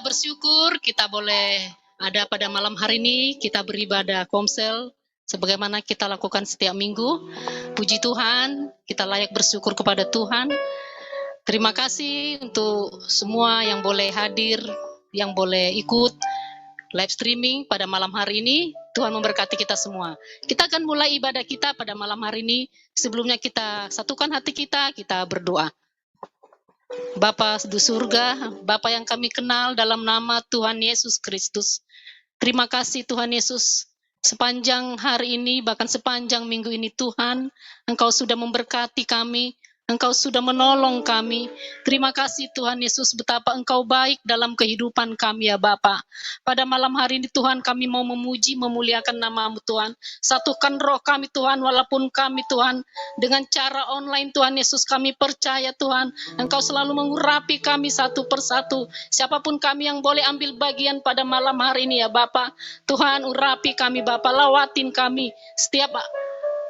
bersyukur kita boleh ada pada malam hari ini, kita beribadah komsel sebagaimana kita lakukan setiap minggu. Puji Tuhan, kita layak bersyukur kepada Tuhan. Terima kasih untuk semua yang boleh hadir, yang boleh ikut live streaming pada malam hari ini. Tuhan memberkati kita semua. Kita akan mulai ibadah kita pada malam hari ini. Sebelumnya kita satukan hati kita berdoa. Bapa di surga, Bapa yang kami kenal dalam nama Tuhan Yesus Kristus. Terima kasih Tuhan Yesus, sepanjang hari ini, bahkan sepanjang minggu ini Tuhan, Engkau sudah memberkati kami, Engkau sudah menolong kami. Terima kasih Tuhan Yesus, betapa Engkau baik dalam kehidupan kami ya Bapa. Pada malam hari ini Tuhan, kami mau memuji, memuliakan nama-Mu Tuhan. Satukan roh kami Tuhan, walaupun kami Tuhan, dengan cara online Tuhan Yesus, kami percaya Tuhan, Engkau selalu mengurapi kami satu persatu. Siapapun kami yang boleh ambil bagian pada malam hari ini ya Bapa. Tuhan urapi kami Bapa, lawatin kami. Setiap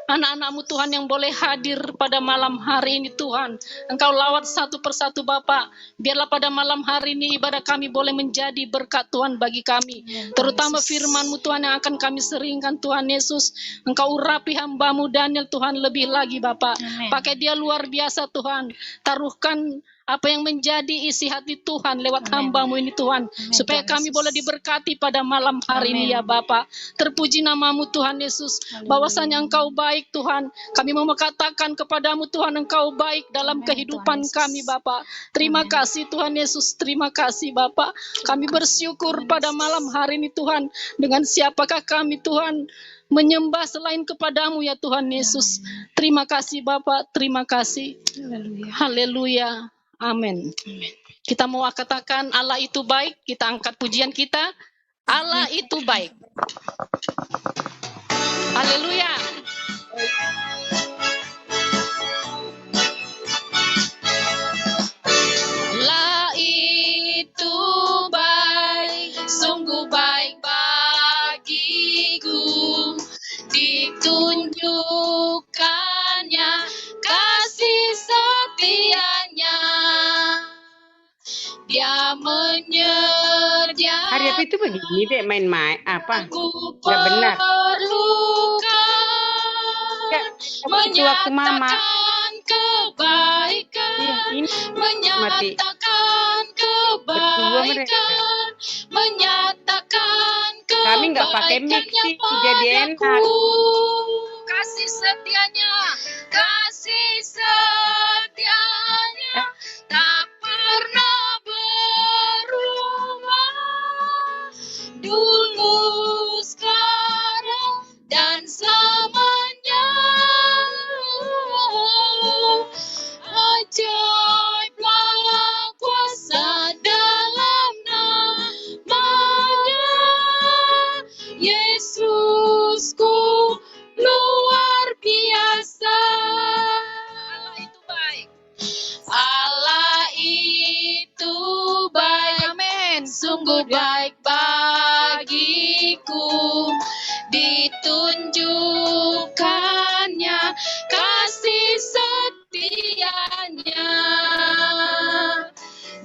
anak-anak-Mu Tuhan yang boleh hadir pada malam hari ini Tuhan, Engkau lawat satu persatu Bapa. Biarlah pada malam hari ini ibadah kami boleh menjadi berkat Tuhan bagi kami. Terutama firman-Mu Tuhan yang akan kami seringkan Tuhan Yesus. Engkau urapi hamba-Mu Daniel Tuhan lebih lagi Bapa. Pakai dia luar biasa Tuhan. Taruhkan apa yang menjadi isi hati Tuhan lewat hamba-Mu ini Tuhan. Supaya kami boleh diberkati pada malam hari ini ya Bapa. Terpuji nama-Mu Tuhan Yesus. Bahwasanya Engkau baik Tuhan. Kami mau mengatakan kepadamu Tuhan, Engkau baik dalam kehidupan kami Bapa. Terima kasih Tuhan Yesus. Terima kasih Bapa. Kami bersyukur pada malam hari ini Tuhan. Dengan siapakah kami Tuhan menyembah selain kepadamu ya Tuhan Yesus. Terima kasih Bapa. Terima kasih. Haleluya. Amin. Kita mau katakan Allah itu baik. Kita angkat pujian kita. Allah itu baik. Haleluya. Allah itu baik, sungguh baik bagiku. Ditunjukkannya kasih setianya. Dia menyediakan. Hari apa itu begini deh main-main apa? Gak benar. Itu waktu mama. Kebaikan, ini menyatakan kebaikan, menyatakan kami nggak pakai mic sih, jadi enak. Kasih setianya, kasih setianya tak pernah berubah. Dulu, sekarang, dan selamanya. Ajaiblah kuasa dalam namanya. Yesusku luar biasa. Allah itu baik. Allah itu baik. Amin. Sungguh baik bagiku. Ditunjukkannya kasih setianya.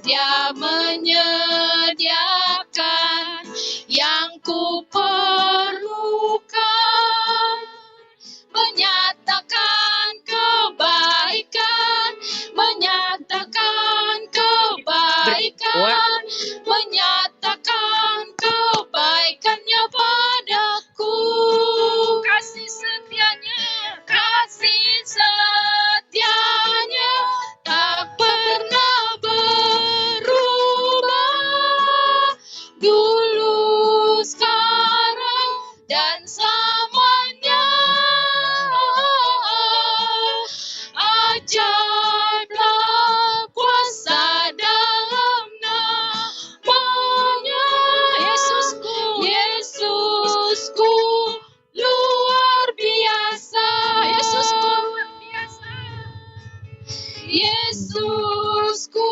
Dia menyediakan yang ku perlukan, menyatakan kebaikan, menyatakan kebaikan, menyatakan kebaikannya padaku. Kasih setianya, kasih setianya tak pernah berubah. Dulu, sekarang, dan selamanya. Ajaiblah kuasa dalam namanya. Yesusku, Yesusku luar biasa. Yesusku luar biasa. Yesusku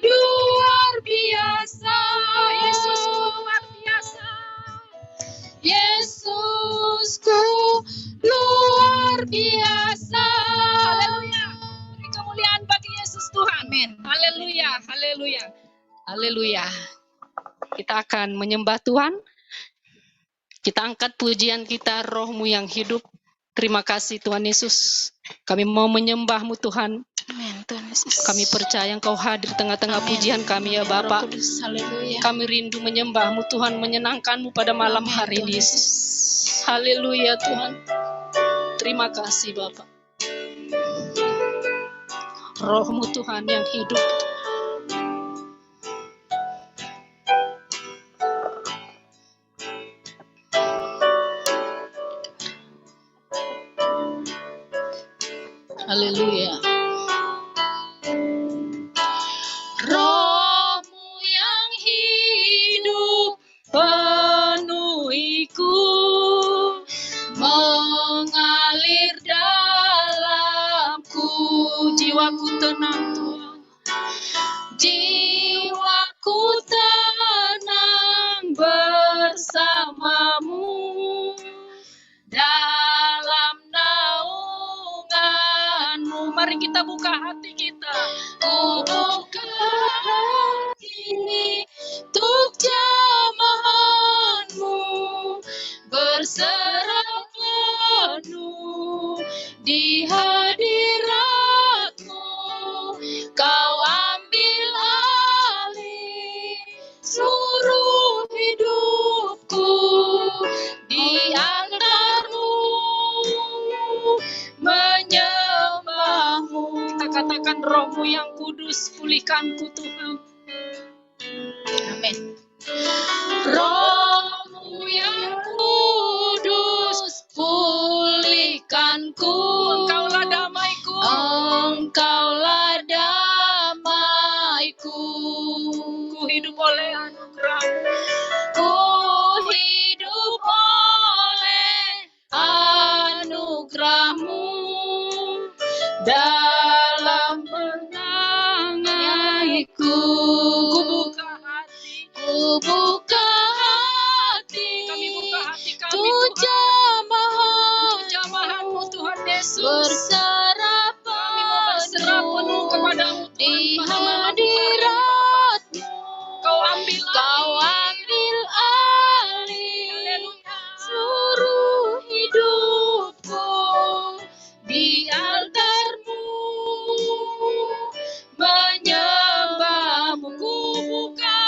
luar biasa. Yesusku luar biasa. Yesusku luar biasa. Haleluya. Beri kemuliaan bagi Yesus Tuhan. Amin. Haleluya. Haleluya. Haleluya. Kita akan menyembah Tuhan. Kita angkat pujian kita, Roh-Mu yang hidup. Terima kasih Tuhan Yesus. Kami mau menyembah-Mu Tuhan. Amin, Tuhan Yesus. Kami percaya Engkau hadir tengah-tengah Amin. pujian kami ya Amin, Roh Bapa. Kudus. Haleluya. Kami rindu menyembah-Mu Tuhan, menyenangkan-Mu pada malam Amin, hari Tuhan ini. Yesus. Haleluya Tuhan. Terima kasih Bapa. Roh-Mu Tuhan yang hidup. Haleluya. Roh-Mu yang hidup penuhiku, mengalir dalamku. Jiwaku tenang Tuhan. Jiwaku tenang bersamamu. Dalam naungan-Mu, mari kita buka hati kita. Ku buka hati untuk jamahan-Mu, berserah penuh di hadirat-Mu. Kau ambil alih seluruh hidupku, di altar-Mu menyembah-Mu. Kita katakan, Roh-Mu yang kudus, pulihkanku Tuhan. Amin. Roh-Mu yang kudus, pulihkanku. Engkaulah damaiku. Engkaulah damaiku. Ku hidup oleh anugerah-Mu. Ku hidup oleh anugerah-Mu. Dalam menanganiku. Ku buka hati. Ku buka hati. Kami buka hati kami Tuhan. Jamahan-Mu Tuhan Yesus. Berserah penuh kepadamu Tuhan. Di hadirat-Mu. Kau ambil alih seluruh hidupku, di altar-Mu menyembah-Mu. Ku buka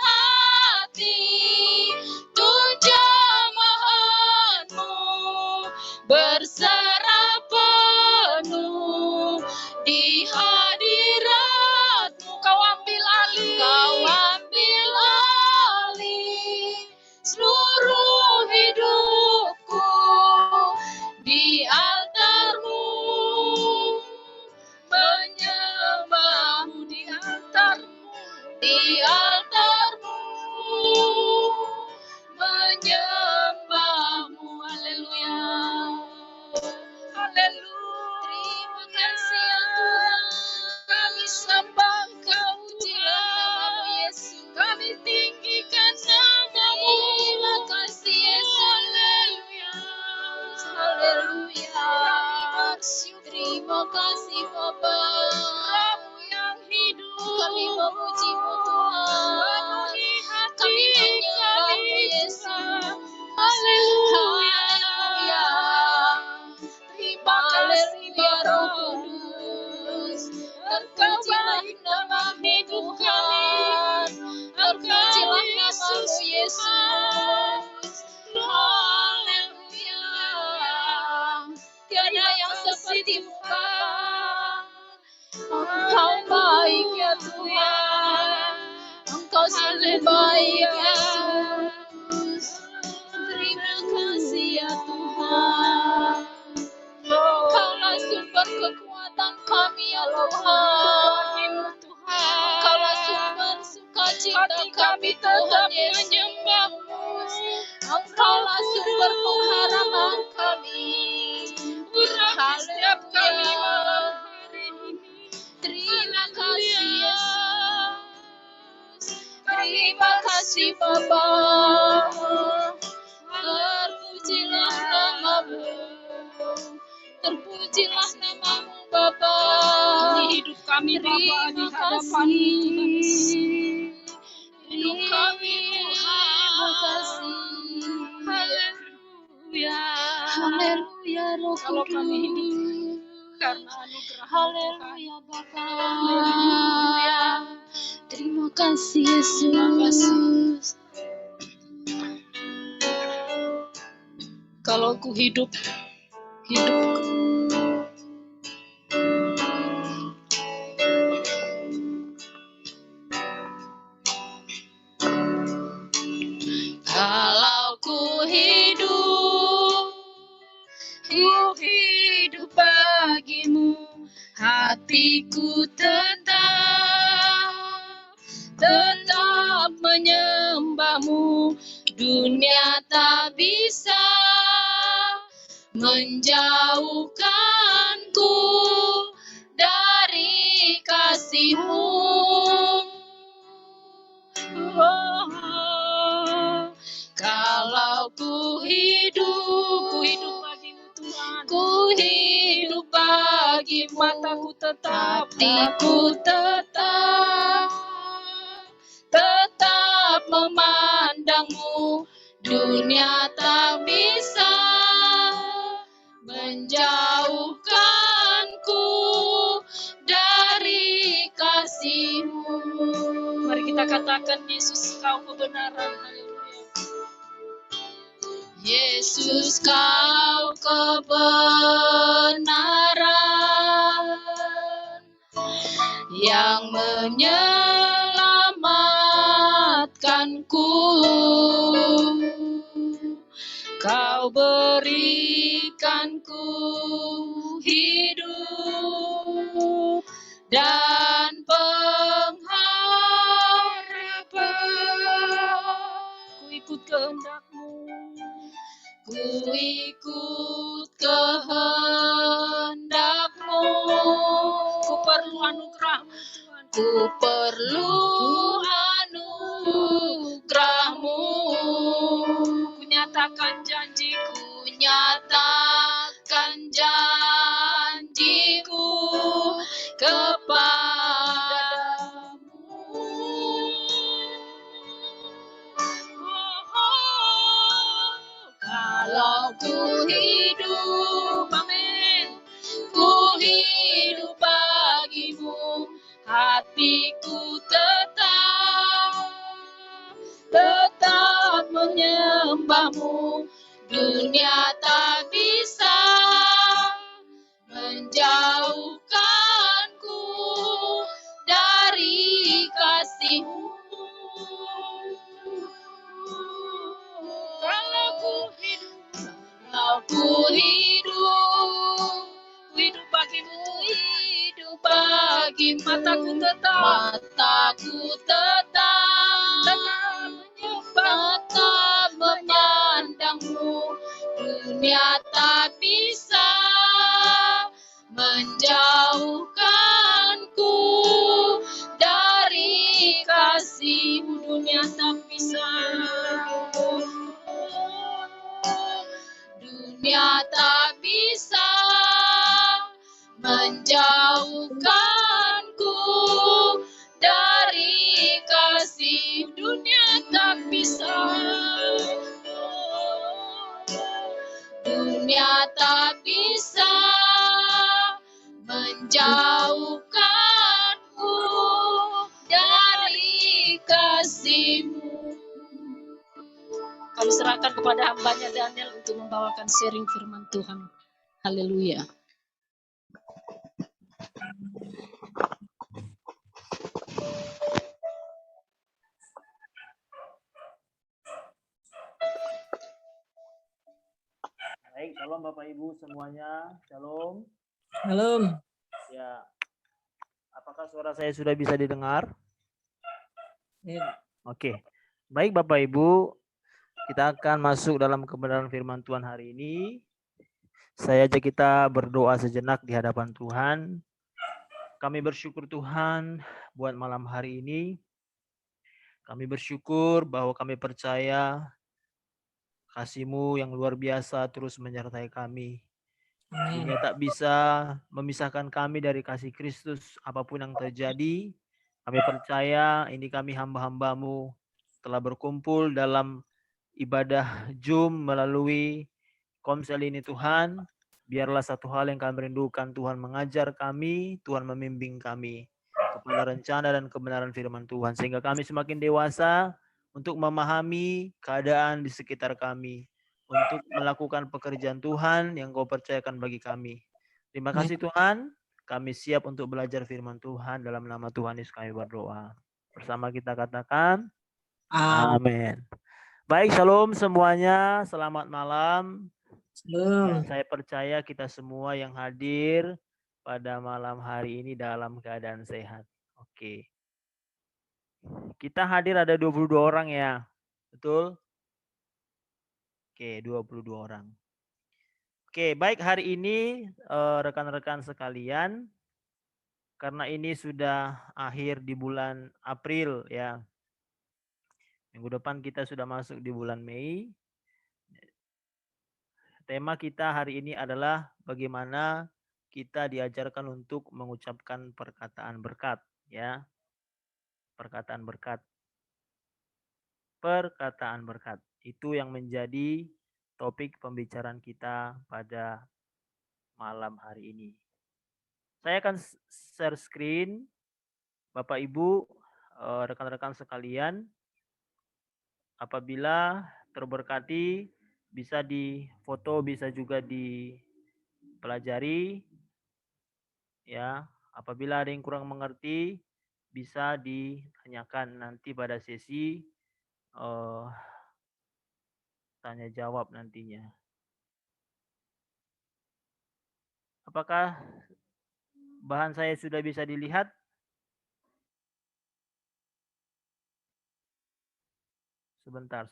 hati untuk jamahan-Mu, berserah penuh di hadirat-Mu. Kau ambil alih seluruh hidupku, di altar-Mu menyembah-Mu, di altar-Mu menyembah-Mu. Haleluya. Terima kasih ya Tuhan. Kami sembah Engkau Tuhan Yesus. Kami tinggikan nama-Mu. Terima kasih Yesus. Haleluya. Terima kasih Bapa. Roh-Mu yang hidup. Kami memuji-Mu Tuhan. Kami menyembah-Mu Yesus. Haleluya. Terima kasih Roh Kudus. Terpujilah nama hidup Tuhan. Terpujilah nama-Mu Yesus. Haleluya. Tiada yang seperti-Mu Bapa. Engkau baik ya Tuhan. Engkau sungguh baik Yesus. Terima kasih ya Tuhan. Engkaulah sumber kekuatan kami ya Tuhan. Engkaulah sumber sukacita kami Tuhan Yesus. Engkaulah sumber pengharapan kami. Haleluya. Terima kasih Yesus. Terima kasih Bapa. Terpujilah nama-Mu. Terpujilah nama-Mu Bapa. Ini hidup kami Bapa di hadapan-Mu Tuhan Yesus. kasih. Haleluya. Haleluya Roh Kalau kami hidup Kudus. karena anugerah Haleluya Bapa. Haleluya. Terima kasih Yesus. Terima kasih. Kalau ku hidup kalau ku hidup bagimu, hatiku tetap menyembahmu. Dunia tak bisa menjauhkanku dari kasih-Mu. Kalau ku hidup bagimu Tuhan, ku hidup bagimu, mataku tetap, hatiku tetap memandangmu. Dunia tak bisa menjauhkanku dari kasih-Mu. Mari kita katakan, Yesus Kau kebenaran. Haleluya. Yesus Kau kebenaran yang menyelamatkanku. Kau berikanku hidup dan pengharapan. Ku ikut kehendak-Mu, ku ikut kehendak-Mu. Ku perlu anugerah-Mu Tuhan, ku perlu anugerah-Mu. Ku nyatakan janjiku kepadamu. Kalau ku hidup, amin, ku hidup bagimu, hatiku tetap menyembahmu. Dunia tak bisa menjauhkanku dari kasih-Mu. Kalau ku hidup bagimu, mataku tetap memandangmu. Dunia tak bisa menjauhkanku dari kasih-Mu. Dunia tak bisa, dunia tak bisa menjauhkanku dari kasih. Dunia tak bisa, dunia tak bisa menjauhkanku dari kasih-Mu. Kami serahkan kepada hamba-Nya Daniel untuk membawakan sharing firman Tuhan. Haleluya. Baik, shalom Bapak Ibu semuanya. Shalom. Shalom. Ya. Apakah suara saya sudah bisa didengar? Ya. Oke. Baik Bapak Ibu, kita akan masuk dalam kebenaran firman Tuhan hari ini. Saya ajak kita berdoa sejenak di hadapan Tuhan. Kami bersyukur Tuhan buat malam hari ini. Kami bersyukur bahwa kami percaya kasih-Mu yang luar biasa terus menyertai kami. Amin. Dunia tak bisa memisahkan kami dari kasih Kristus. Apapun yang terjadi, kami percaya ini kami hamba-hamba-Mu telah berkumpul dalam ibadah Zoom melalui Komsel ini Tuhan. Biarlah satu hal yang kami rindukan, Tuhan mengajar kami, Tuhan membimbing kami kepada rencana dan kebenaran firman Tuhan. Sehingga kami semakin dewasa untuk memahami keadaan di sekitar kami. Untuk melakukan pekerjaan Tuhan yang Kau percayakan bagi kami. Terima kasih Tuhan, kami siap untuk belajar firman Tuhan. Dalam nama Tuhan Yesus kami berdoa. Bersama kita katakan, amin. Baik, shalom semuanya, selamat malam. Ya, saya percaya kita semua yang hadir pada malam hari ini dalam keadaan sehat. Oke. Kita hadir ada 22 orang ya. Betul? Oke, 22 orang. Oke, baik, hari ini rekan-rekan sekalian, karena ini sudah akhir di bulan April ya. Minggu depan kita sudah masuk di bulan Mei. Tema kita hari ini adalah bagaimana kita diajarkan untuk mengucapkan perkataan berkat ya. Perkataan berkat. Perkataan berkat. Itu yang menjadi topik pembicaraan kita pada malam hari ini. Saya akan share screen, Bapak Ibu, rekan-rekan sekalian. Apabila terberkati, bisa difoto, bisa juga dipelajari. Ya, apabila ada yang kurang mengerti, bisa ditanyakan nanti pada sesi tanya jawab nantinya. Apakah bahan saya sudah bisa dilihat? Sebentar.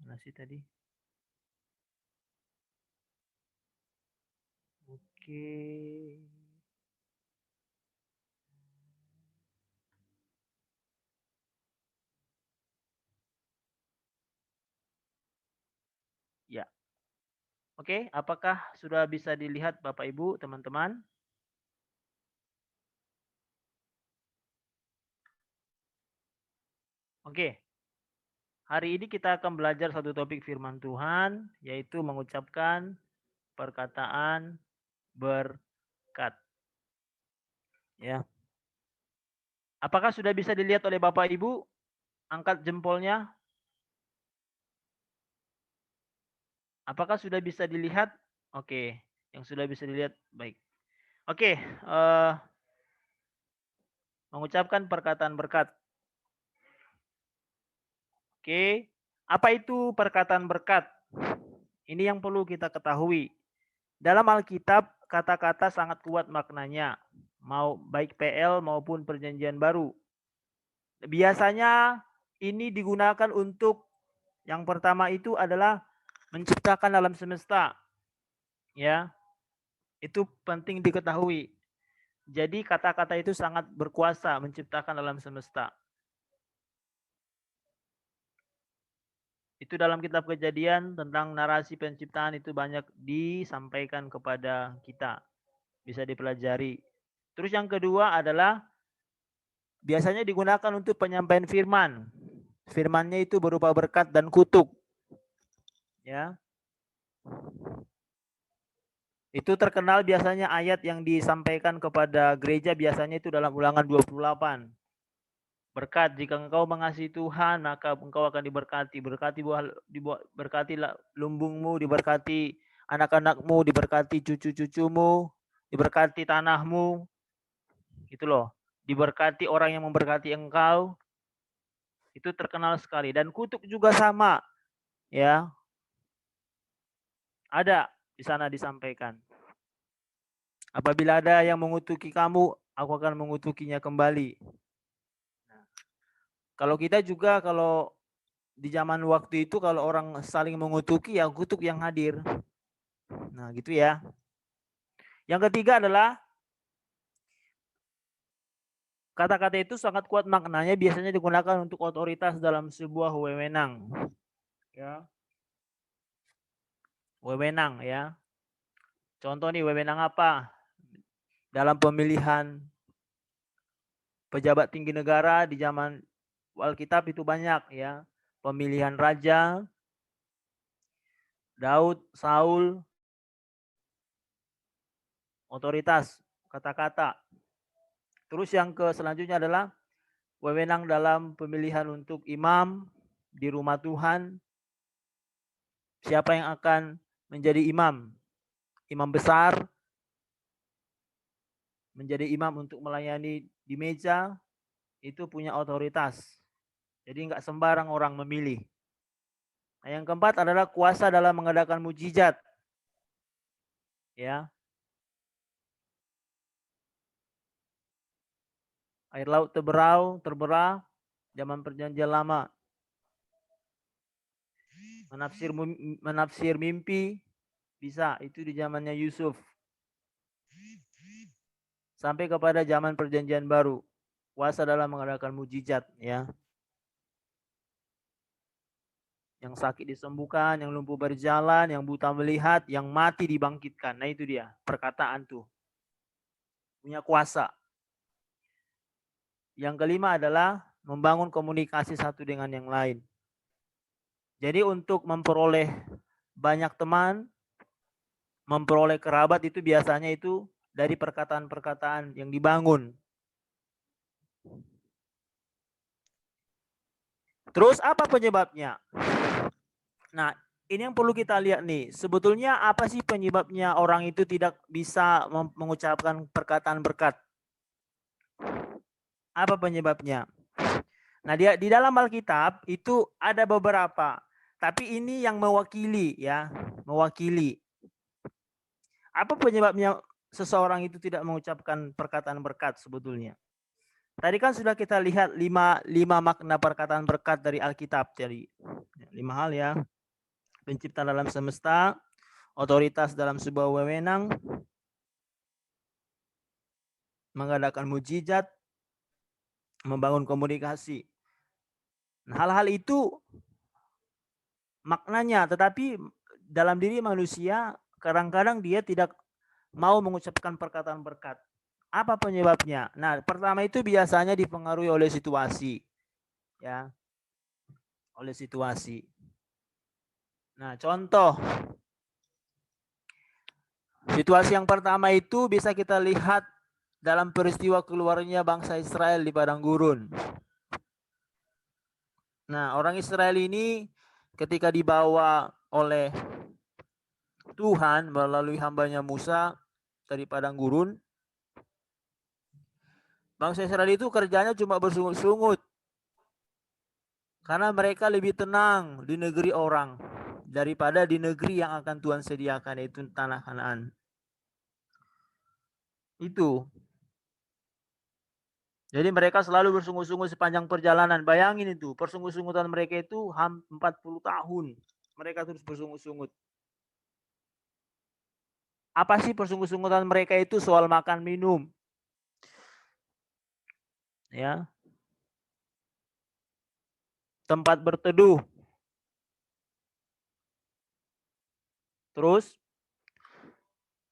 Mana sih tadi? Oke. Ya. Oke, apakah sudah bisa dilihat Bapak Ibu, teman-teman? Oke. Hari ini kita akan belajar satu topik firman Tuhan, yaitu mengucapkan perkataan berkat. Ya. Apakah sudah bisa dilihat oleh Bapak Ibu? Angkat jempolnya. Apakah sudah bisa dilihat? Oke, yang sudah bisa dilihat baik. Oke, mengucapkan perkataan berkat. Oke, apa itu perkataan berkat? Ini yang perlu kita ketahui. Dalam Alkitab, kata-kata sangat kuat maknanya, mau baik PL maupun Perjanjian Baru. Biasanya ini digunakan untuk yang pertama itu adalah menciptakan alam semesta. Ya. Itu penting diketahui. Jadi kata-kata itu sangat berkuasa menciptakan alam semesta. Itu dalam kitab Kejadian tentang narasi penciptaan itu banyak disampaikan kepada kita. Bisa dipelajari. Terus yang kedua adalah biasanya digunakan untuk penyampaian firman. Firmannya itu berupa berkat dan kutuk. Ya. Itu terkenal biasanya ayat yang disampaikan kepada gereja biasanya itu dalam Ulangan 28. Berkat, jika engkau mengasihi Tuhan, maka engkau akan diberkati. Berkatilah lumbungmu, diberkati anak-anakmu, diberkati cucu-cucumu, diberkati tanahmu. Gitu loh. Diberkati orang yang memberkati engkau. Itu terkenal sekali. Dan kutuk juga sama. Ya. Ada di sana disampaikan. Apabila ada yang mengutuki kamu, aku akan mengutukinya kembali. Kalau kita juga kalau di zaman waktu itu kalau orang saling mengutuki ya kutuk yang hadir. Nah, gitu ya. Yang ketiga adalah kata-kata itu sangat kuat maknanya, biasanya digunakan untuk otoritas dalam sebuah wewenang. Ya. Wewenang ya. Contoh nih wewenang apa? Dalam pemilihan pejabat tinggi negara di zaman Alkitab itu banyak ya. Pemilihan raja, Daud, Saul, otoritas, kata-kata. Terus yang selanjutnya adalah wewenang dalam pemilihan untuk imam di rumah Tuhan. Siapa yang akan menjadi imam? Imam besar, menjadi imam untuk melayani di meja, itu punya otoritas. Jadi nggak sembarang orang memilih. Nah, yang keempat adalah kuasa dalam mengadakan mujizat. Ya. Air laut terbelah zaman perjanjian lama. Menafsir mimpi bisa, itu di zamannya Yusuf. Sampai kepada zaman perjanjian baru, kuasa dalam mengadakan mujizat ya. Yang sakit disembuhkan, yang lumpuh berjalan, yang buta melihat, yang mati dibangkitkan. Nah itu dia, perkataan tuh. Punya kuasa. Yang kelima adalah membangun komunikasi satu dengan yang lain. Jadi untuk memperoleh banyak teman, memperoleh kerabat itu biasanya itu dari perkataan-perkataan yang dibangun. Terus apa penyebabnya? Nah, ini yang perlu kita lihat nih. Sebetulnya apa sih penyebabnya orang itu tidak bisa mengucapkan perkataan berkat? Apa penyebabnya? Nah, di dalam Alkitab itu ada beberapa, tapi ini yang mewakili ya, mewakili. Apa penyebabnya seseorang itu tidak mengucapkan perkataan berkat sebetulnya? Tadi kan sudah kita lihat lima makna perkataan berkat dari Alkitab. Jadi 5 hal ya. Pencipta dalam semesta, otoritas dalam sebuah wewenang, mengadakan mujizat, membangun komunikasi. Nah, hal-hal itu maknanya, tetapi dalam diri manusia kadang-kadang dia tidak mau mengucapkan perkataan berkat. Apa penyebabnya? Nah, pertama itu biasanya dipengaruhi oleh situasi. Ya. Oleh situasi. Nah, contoh. Situasi yang pertama itu bisa kita lihat dalam peristiwa keluarnya bangsa Israel di padang gurun. Nah, orang Israel ini ketika dibawa oleh Tuhan melalui hambanya Musa dari padang gurun, bangsa Israel itu kerjanya cuma bersungut-sungut. Karena mereka lebih tenang di negeri orang daripada di negeri yang akan Tuhan sediakan, yaitu tanah Kanaan. Itu. Jadi mereka selalu bersungut-sungut sepanjang perjalanan. Bayangin itu, persungut-sungutan mereka itu 40 tahun. Mereka terus bersungut-sungut. Apa sih persungut-sungutan mereka itu? Soal makan minum. Ya. Tempat berteduh. Terus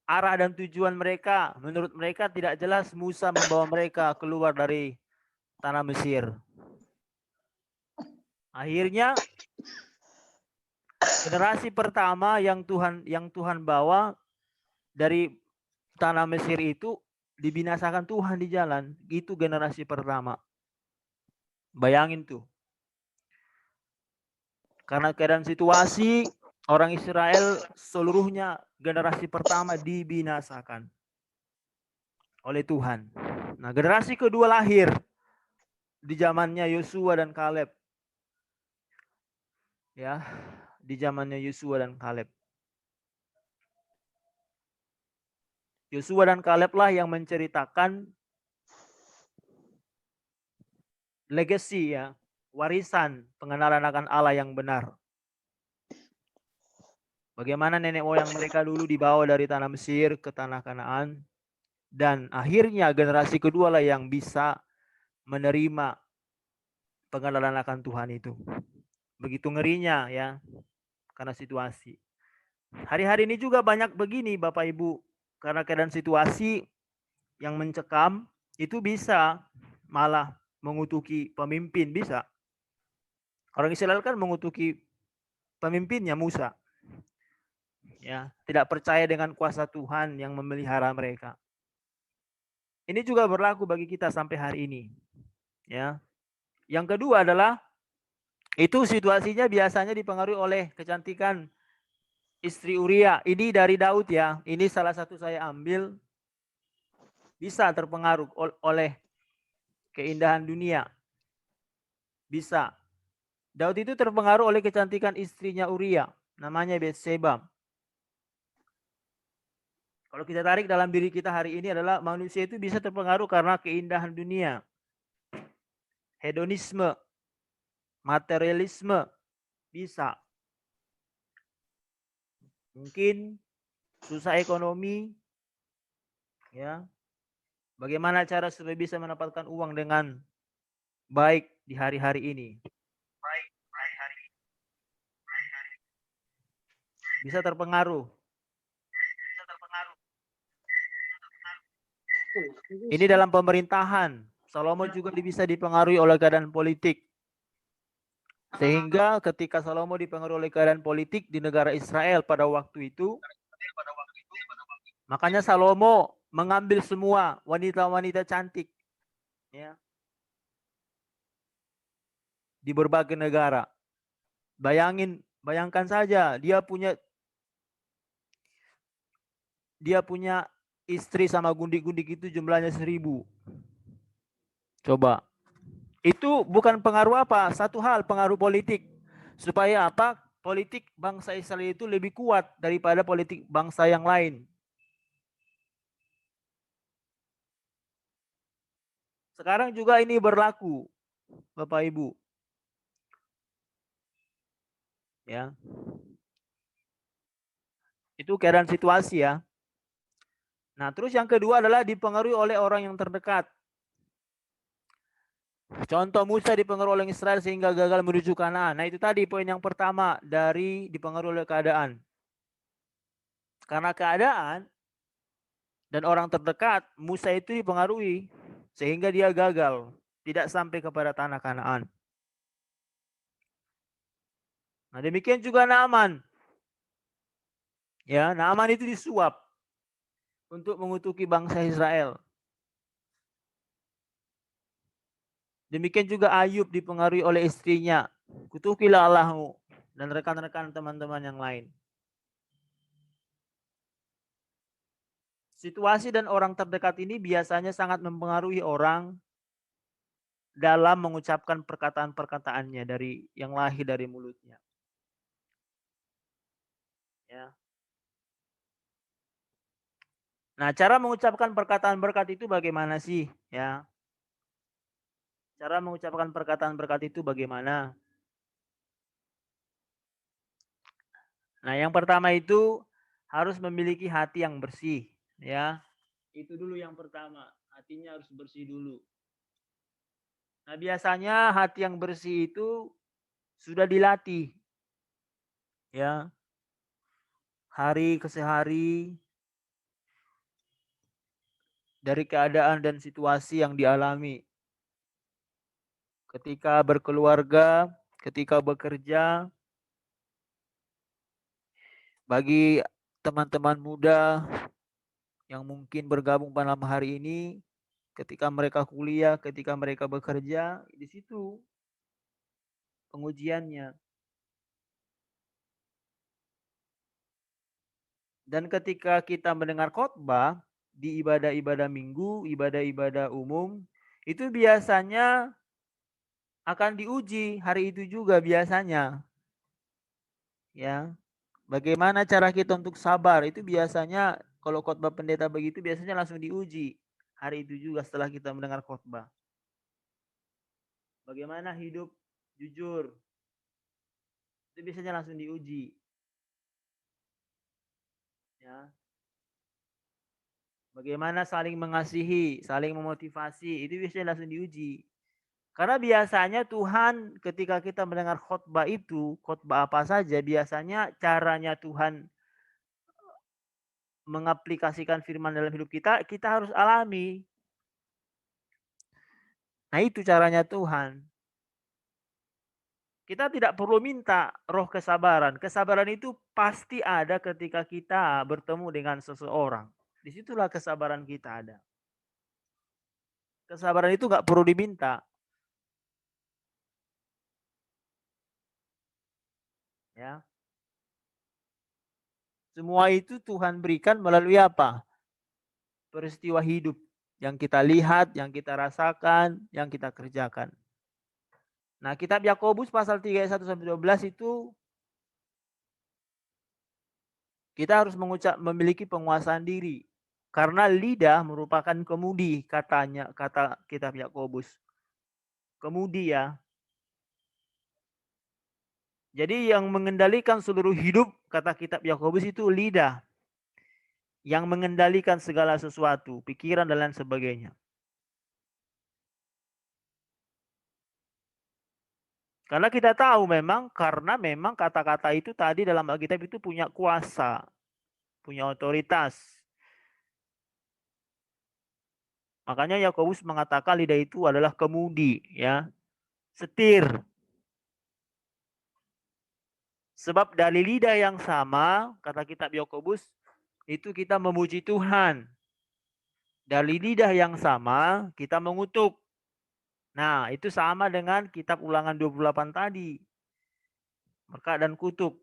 arah dan tujuan mereka, menurut mereka tidak jelas. Musa membawa mereka keluar dari tanah Mesir. Akhirnya generasi pertama yang Tuhan bawa dari tanah Mesir itu dibinasakan Tuhan di jalan. Itu generasi pertama. Bayangin tuh. Karena keadaan situasi, orang Israel seluruhnya generasi pertama dibinasakan oleh Tuhan. Nah, generasi kedua lahir di zamannya Yosua dan Kaleb. Ya, di zamannya Yosua dan Kaleb. Yosua dan Kaleb lah yang menceritakan legacy ya, warisan pengenalan akan Allah yang benar. Bagaimana nenek moyang mereka dulu dibawa dari tanah Mesir ke tanah Kanaan. Dan akhirnya generasi kedua lah yang bisa menerima pengenalan akan Tuhan itu. Begitu ngerinya ya, karena situasi. Hari-hari ini juga banyak begini Bapak Ibu. Karena keadaan situasi yang mencekam, itu bisa malah mengutuki pemimpin, bisa. Orang Israel kan mengutuki pemimpinnya Musa. Ya, tidak percaya dengan kuasa Tuhan yang memelihara mereka. Ini juga berlaku bagi kita sampai hari ini. Ya. Yang kedua adalah itu situasinya biasanya dipengaruhi oleh kecantikan istri Uria. Ini dari Daud ya. Ini salah satu saya ambil. Bisa terpengaruh oleh keindahan dunia. Bisa. Daud itu terpengaruh oleh kecantikan istrinya Uria. Namanya Betseba. Kalau kita tarik dalam diri kita hari ini adalah manusia itu bisa terpengaruh karena keindahan dunia. Hedonisme. Materialisme. Bisa. Mungkin susah ekonomi. Ya. Bagaimana cara supaya bisa mendapatkan uang dengan baik di hari-hari ini? Bisa terpengaruh. Ini dalam pemerintahan. Salomo juga bisa dipengaruhi oleh keadaan politik. Sehingga ketika Salomo dipengaruhi oleh keadaan politik di negara Israel pada waktu itu, makanya Salomo mengambil semua wanita-wanita cantik, ya, di berbagai negara. Bayangkan saja dia punya istri sama gundik-gundik itu jumlahnya 1000. Coba. Itu bukan pengaruh apa? Satu hal, pengaruh politik. Supaya apa? Politik bangsa Israel itu lebih kuat daripada politik bangsa yang lain. Sekarang juga ini berlaku, Bapak Ibu. Ya. Itu keadaan situasi ya. Nah, terus yang kedua adalah dipengaruhi oleh orang yang terdekat. Contoh Musa dipengaruhi oleh Israel sehingga gagal menuju Kanaan. Nah, itu tadi poin yang pertama dari dipengaruhi oleh keadaan. Karena keadaan dan orang terdekat, Musa itu dipengaruhi sehingga dia gagal, tidak sampai kepada tanah Kanaan. Nah, demikian juga Naaman. Ya, Naaman itu disuap untuk mengutuki bangsa Israel. Demikian juga Ayub dipengaruhi oleh istrinya. Kutukilah Allahmu dan rekan-rekan teman-teman yang lain. Situasi dan orang terdekat ini biasanya sangat mempengaruhi orang dalam mengucapkan perkataan-perkataannya dari yang lahir dari mulutnya. Ya. Nah, cara mengucapkan perkataan berkat itu bagaimana sih? Ya. Cara mengucapkan perkataan berkat itu bagaimana? Nah, yang pertama itu harus memiliki hati yang bersih, ya. Itu dulu yang pertama, hatinya harus bersih dulu. Nah, biasanya hati yang bersih itu sudah dilatih. Ya. Hari ke hari dari keadaan dan situasi yang dialami. Ketika berkeluarga, ketika bekerja, bagi teman-teman muda yang mungkin bergabung malam hari ini, ketika mereka kuliah, ketika mereka bekerja, di situ pengujiannya. Dan ketika kita mendengar khotbah di ibadah-ibadah minggu, ibadah-ibadah umum, itu biasanya akan diuji hari itu juga biasanya. Ya. Bagaimana cara kita untuk sabar? Itu biasanya kalau khotbah pendeta begitu biasanya langsung diuji hari itu juga setelah kita mendengar khotbah. Bagaimana hidup jujur? Itu biasanya langsung diuji. Ya. Bagaimana saling mengasihi, saling memotivasi, itu biasanya langsung diuji. Karena biasanya Tuhan ketika kita mendengar khotbah itu, khotbah apa saja, biasanya caranya Tuhan mengaplikasikan firman dalam hidup kita, kita harus alami. Nah, itu caranya Tuhan. Kita tidak perlu minta roh kesabaran. Kesabaran itu pasti ada ketika kita bertemu dengan seseorang. Disitulah kesabaran kita ada. Kesabaran itu nggak perlu diminta. Ya. Semua itu Tuhan berikan melalui apa? Peristiwa hidup yang kita lihat, yang kita rasakan, yang kita kerjakan. Nah, kitab Yakobus pasal 3 ayat 1 sampai 12 itu kita harus memiliki penguasaan diri. Karena lidah merupakan kemudi, kata kitab Yakobus. Kemudi ya. Jadi yang mengendalikan seluruh hidup, kata kitab Yakobus itu lidah. Yang mengendalikan segala sesuatu, pikiran dan lain sebagainya. Karena kita tahu karena memang kata-kata itu tadi dalam Alkitab itu punya kuasa, punya otoritas. Makanya Yakobus mengatakan lidah itu adalah kemudi, ya, setir. Sebab dari lidah yang sama, kata kitab Yakobus, itu kita memuji Tuhan. Dari lidah yang sama, kita mengutuk. Nah, itu sama dengan kitab Ulangan 28 tadi. Berkat dan kutuk.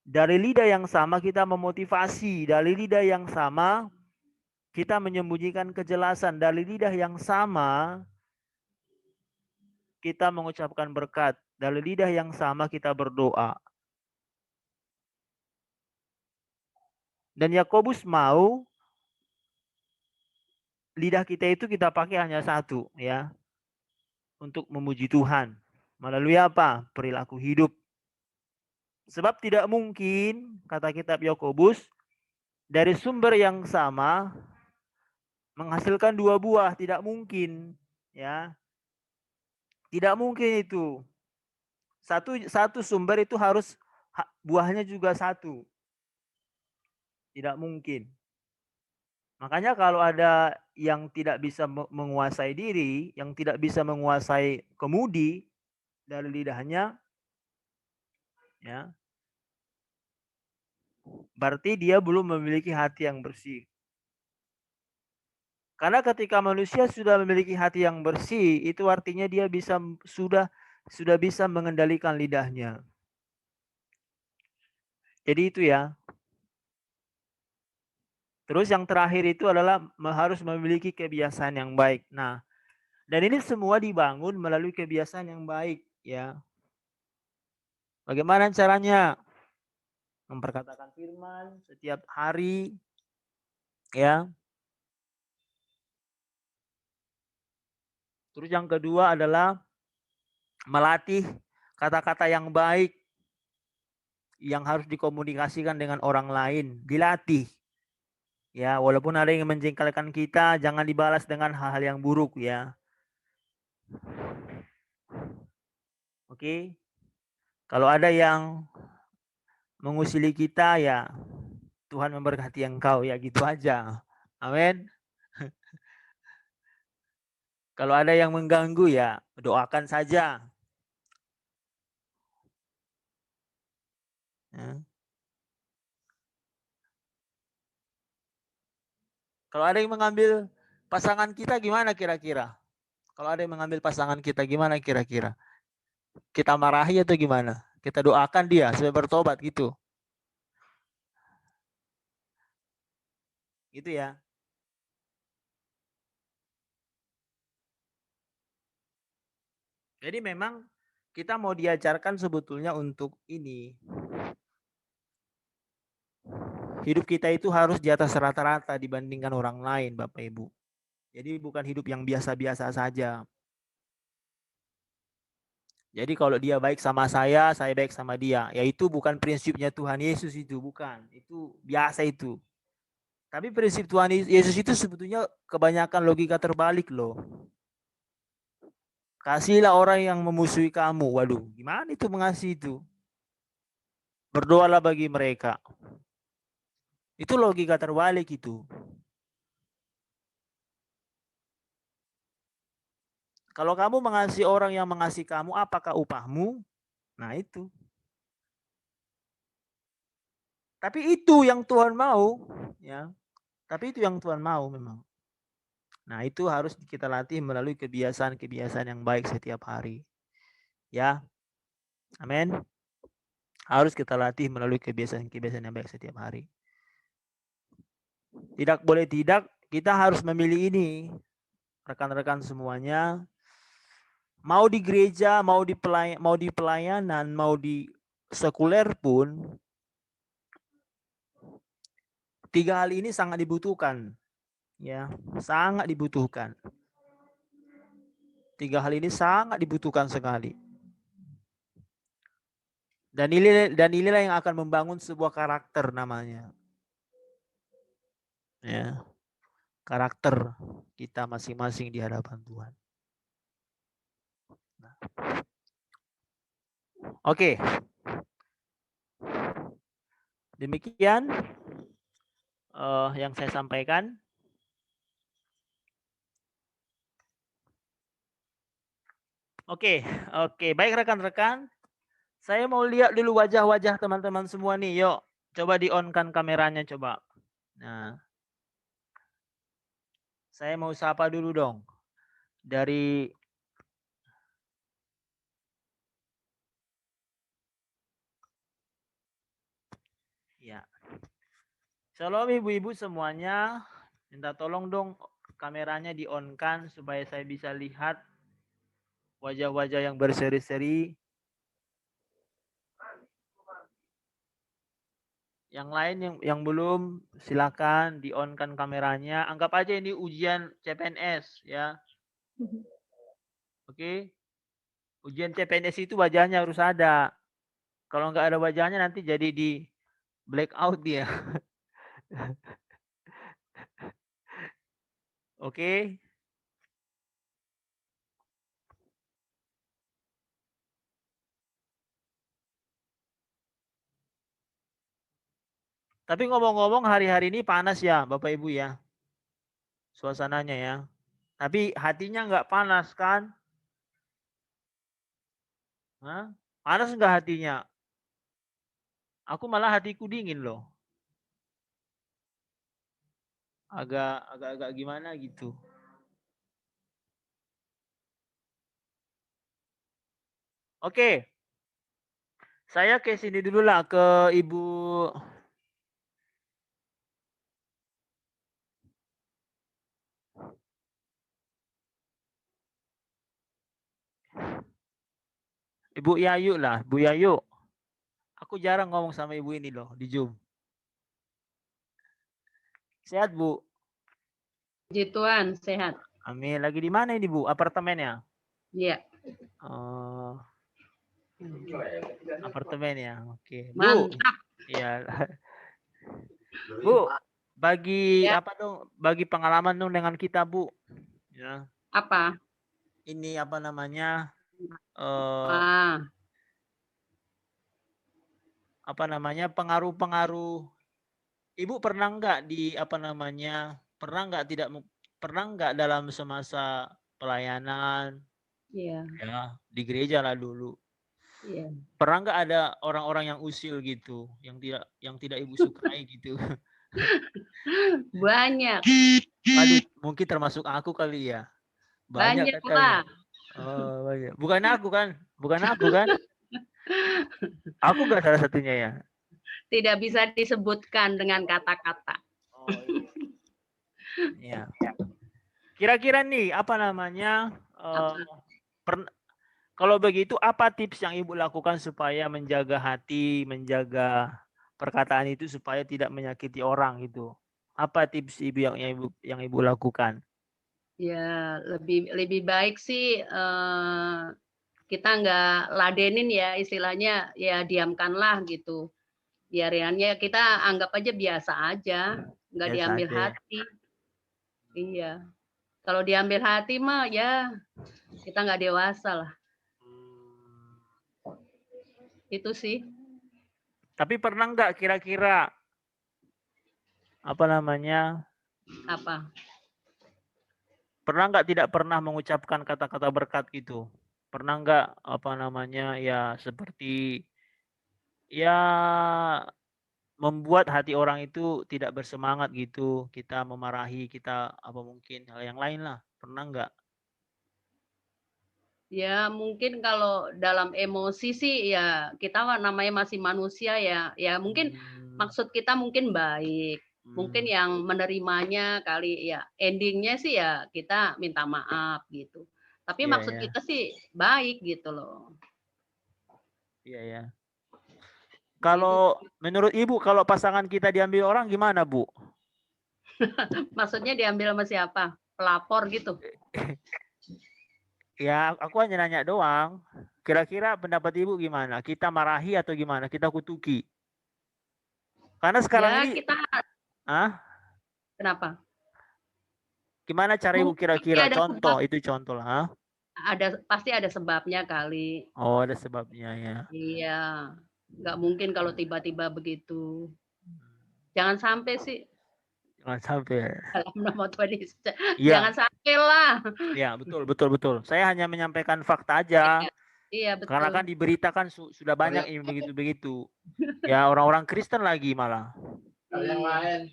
Dari lidah yang sama kita memotivasi, dari lidah yang sama kita menyembunyikan kejelasan, dari lidah yang sama kita mengucapkan berkat, dari lidah yang sama kita berdoa. Dan Yakobus mau lidah kita itu kita pakai hanya satu, ya, untuk memuji Tuhan. Melalui apa? Perilaku hidup. Sebab tidak mungkin, kata kitab Yakobus, dari sumber yang sama menghasilkan dua buah, tidak mungkin, ya. Tidak mungkin itu. Satu sumber itu harus buahnya juga satu. Tidak mungkin. Makanya kalau ada yang tidak bisa menguasai diri, yang tidak bisa menguasai kemudi dari lidahnya, ya, berarti dia belum memiliki hati yang bersih. Karena ketika manusia sudah memiliki hati yang bersih, itu artinya dia sudah bisa mengendalikan lidahnya. Jadi itu ya. Terus yang terakhir itu adalah harus memiliki kebiasaan yang baik. Nah, dan ini semua dibangun melalui kebiasaan yang baik, ya. Bagaimana caranya? Memperkatakan firman setiap hari, ya. Terus yang kedua adalah melatih kata-kata yang baik yang harus dikomunikasikan dengan orang lain, dilatih. Ya, walaupun ada yang menjengkelkan kita, jangan dibalas dengan hal-hal yang buruk, ya. Oke. Kalau ada yang mengusili kita, ya Tuhan memberkati engkau, ya gitu aja. Amin. Kalau ada yang mengganggu, ya doakan saja. Ya. Kalau ada yang mengambil pasangan kita, gimana kira-kira? Kalau ada yang mengambil pasangan kita, gimana kira-kira? Kita marahi atau gimana? Kita doakan dia supaya bertobat gitu. Gitu ya. Jadi memang kita mau diajarkan sebetulnya untuk ini. Hidup kita itu harus di atas rata-rata dibandingkan orang lain, Bapak Ibu. Jadi bukan hidup yang biasa-biasa saja. Jadi kalau dia baik sama saya baik sama dia. Ya itu bukan prinsipnya Tuhan Yesus itu, bukan. Itu biasa itu. Tapi prinsip Tuhan Yesus itu sebetulnya kebanyakan logika terbalik loh. Kasihlah orang yang memusuhi kamu. Waduh, gimana itu mengasihi itu? Berdoalah bagi mereka. Itu logika terbalik itu. Kalau kamu mengasihi orang yang mengasihi kamu, apakah upahmu? Nah itu. Tapi itu yang Tuhan mau, ya. Tapi itu yang Tuhan mau memang. Nah itu harus kita latih melalui kebiasaan-kebiasaan yang baik setiap hari. Ya, amin. Harus kita latih melalui kebiasaan-kebiasaan yang baik setiap hari. Tidak boleh tidak, kita harus memilih ini. Rekan-rekan semuanya, mau di gereja, mau di pelayanan, mau di sekuler pun, 3 hal ini sangat dibutuhkan. Ya, sangat dibutuhkan. 3 hal ini sangat dibutuhkan sekali. Dan inilah yang akan membangun sebuah karakter namanya. Ya. Karakter kita masing-masing di hadapan Tuhan. Nah. Oke. Demikian yang saya sampaikan. Oke, baik rekan-rekan. Saya mau lihat dulu wajah-wajah teman-teman semua nih. Yuk, coba di-on-kan kameranya coba. Nah. Saya mau sapa dulu dong. Dari ya. Shalom ibu-ibu semuanya. Minta tolong dong kameranya di-on-kan supaya saya bisa lihat wajah-wajah yang berseri-seri. Yang lain yang belum silakan di-on-kan kameranya. Anggap aja ini ujian CPNS ya. Oke. Ujian CPNS itu wajahnya harus ada. Kalau nggak ada wajahnya nanti jadi di blackout dia. Oke. Tapi ngomong-ngomong hari-hari ini panas ya Bapak Ibu ya. Suasananya ya. Tapi hatinya nggak panas kan? Hah? Panas nggak hatinya? Aku malah hatiku dingin loh. Agak gimana gitu. Oke. Saya ke sini dulu lah ke Ibu Yayu lah, Bu Yayu. Aku jarang ngomong sama Ibu ini loh di Zoom. Sehat Bu? Puji Tuhan, sehat. Amin. Lagi di mana ini Bu? Apartemen ya? Iya. Oh. Apartemen ya. Oke. Bu. Mantap. Iya. Bu, bagi Ya. apa dong? Bagi pengalaman dong dengan kita, Bu. Ya. Apa? Ini apa namanya? Apa namanya? Pengaruh-pengaruh. Ibu pernah nggak pernah nggak dalam semasa pelayanan? Iya. Ya, di gereja lah dulu. Iya. Pernah nggak ada orang-orang yang usil gitu, yang tidak Ibu sukai gitu? Banyak. Waduh, mungkin termasuk aku kali ya. Banyak Banyak lah. katanya. Oh, banyak. Bukan aku kan? Bukan aku kan? Aku nggak salah satunya ya. Tidak bisa disebutkan dengan kata-kata. Oh iya. Ya. Kira-kira nih apa namanya? Kalau begitu apa tips yang Ibu lakukan supaya menjaga hati, menjaga perkataan itu supaya tidak menyakiti orang gitu? Apa tips Ibu yang Ibu lakukan? Ya, lebih baik sih kita nggak ladenin ya, istilahnya ya diamkanlah gitu. Biarinnya kita anggap aja biasa aja, nggak Biasa diambil aja ya. hati. Iya. Kalau diambil hati mah ya kita nggak dewasa lah. Itu sih. Tapi pernah nggak kira-kira apa namanya? Apa? Pernah nggak tidak pernah mengucapkan kata-kata berkat gitu? Pernah nggak apa namanya ya seperti ya membuat hati orang itu tidak bersemangat gitu, kita memarahi, kita apa mungkin hal yang lain lah, pernah nggak? Ya mungkin kalau dalam emosi sih ya kita namanya masih manusia ya. Ya mungkin Hmm, maksud kita mungkin baik. Mungkin hmm, yang menerimanya kali ya endingnya sih ya kita minta maaf gitu. Tapi iya maksud ya, kita sih baik gitu loh. iya ya. Gitu. Kalau menurut Ibu, kalau pasangan kita diambil orang gimana, Bu? Maksudnya diambil sama siapa? Pelapor gitu. Ya, aku hanya nanya doang. Kira-kira pendapat Ibu gimana? Kita marahi atau gimana? Kita kutuki? Karena sekarang Ya ini, kita ah, kenapa? gimana cara Ibu Mungkin pasti kira-kira? ada sebab, Contoh, itu contoh lah. Ah. pasti ada sebabnya kali. Oh, ada sebabnya ya. Iya, nggak mungkin kalau tiba-tiba begitu. Jangan sampai sih Jangan sampai. dalam nama Tuhan Yesus. Jangan Iya, sampai lah. ya betul, betul, betul. Saya hanya menyampaikan fakta aja. Iya, iya Karena betul. kan diberitakan sudah banyak yang begitu-begitu. Ya orang-orang Kristen lagi malah. Iya.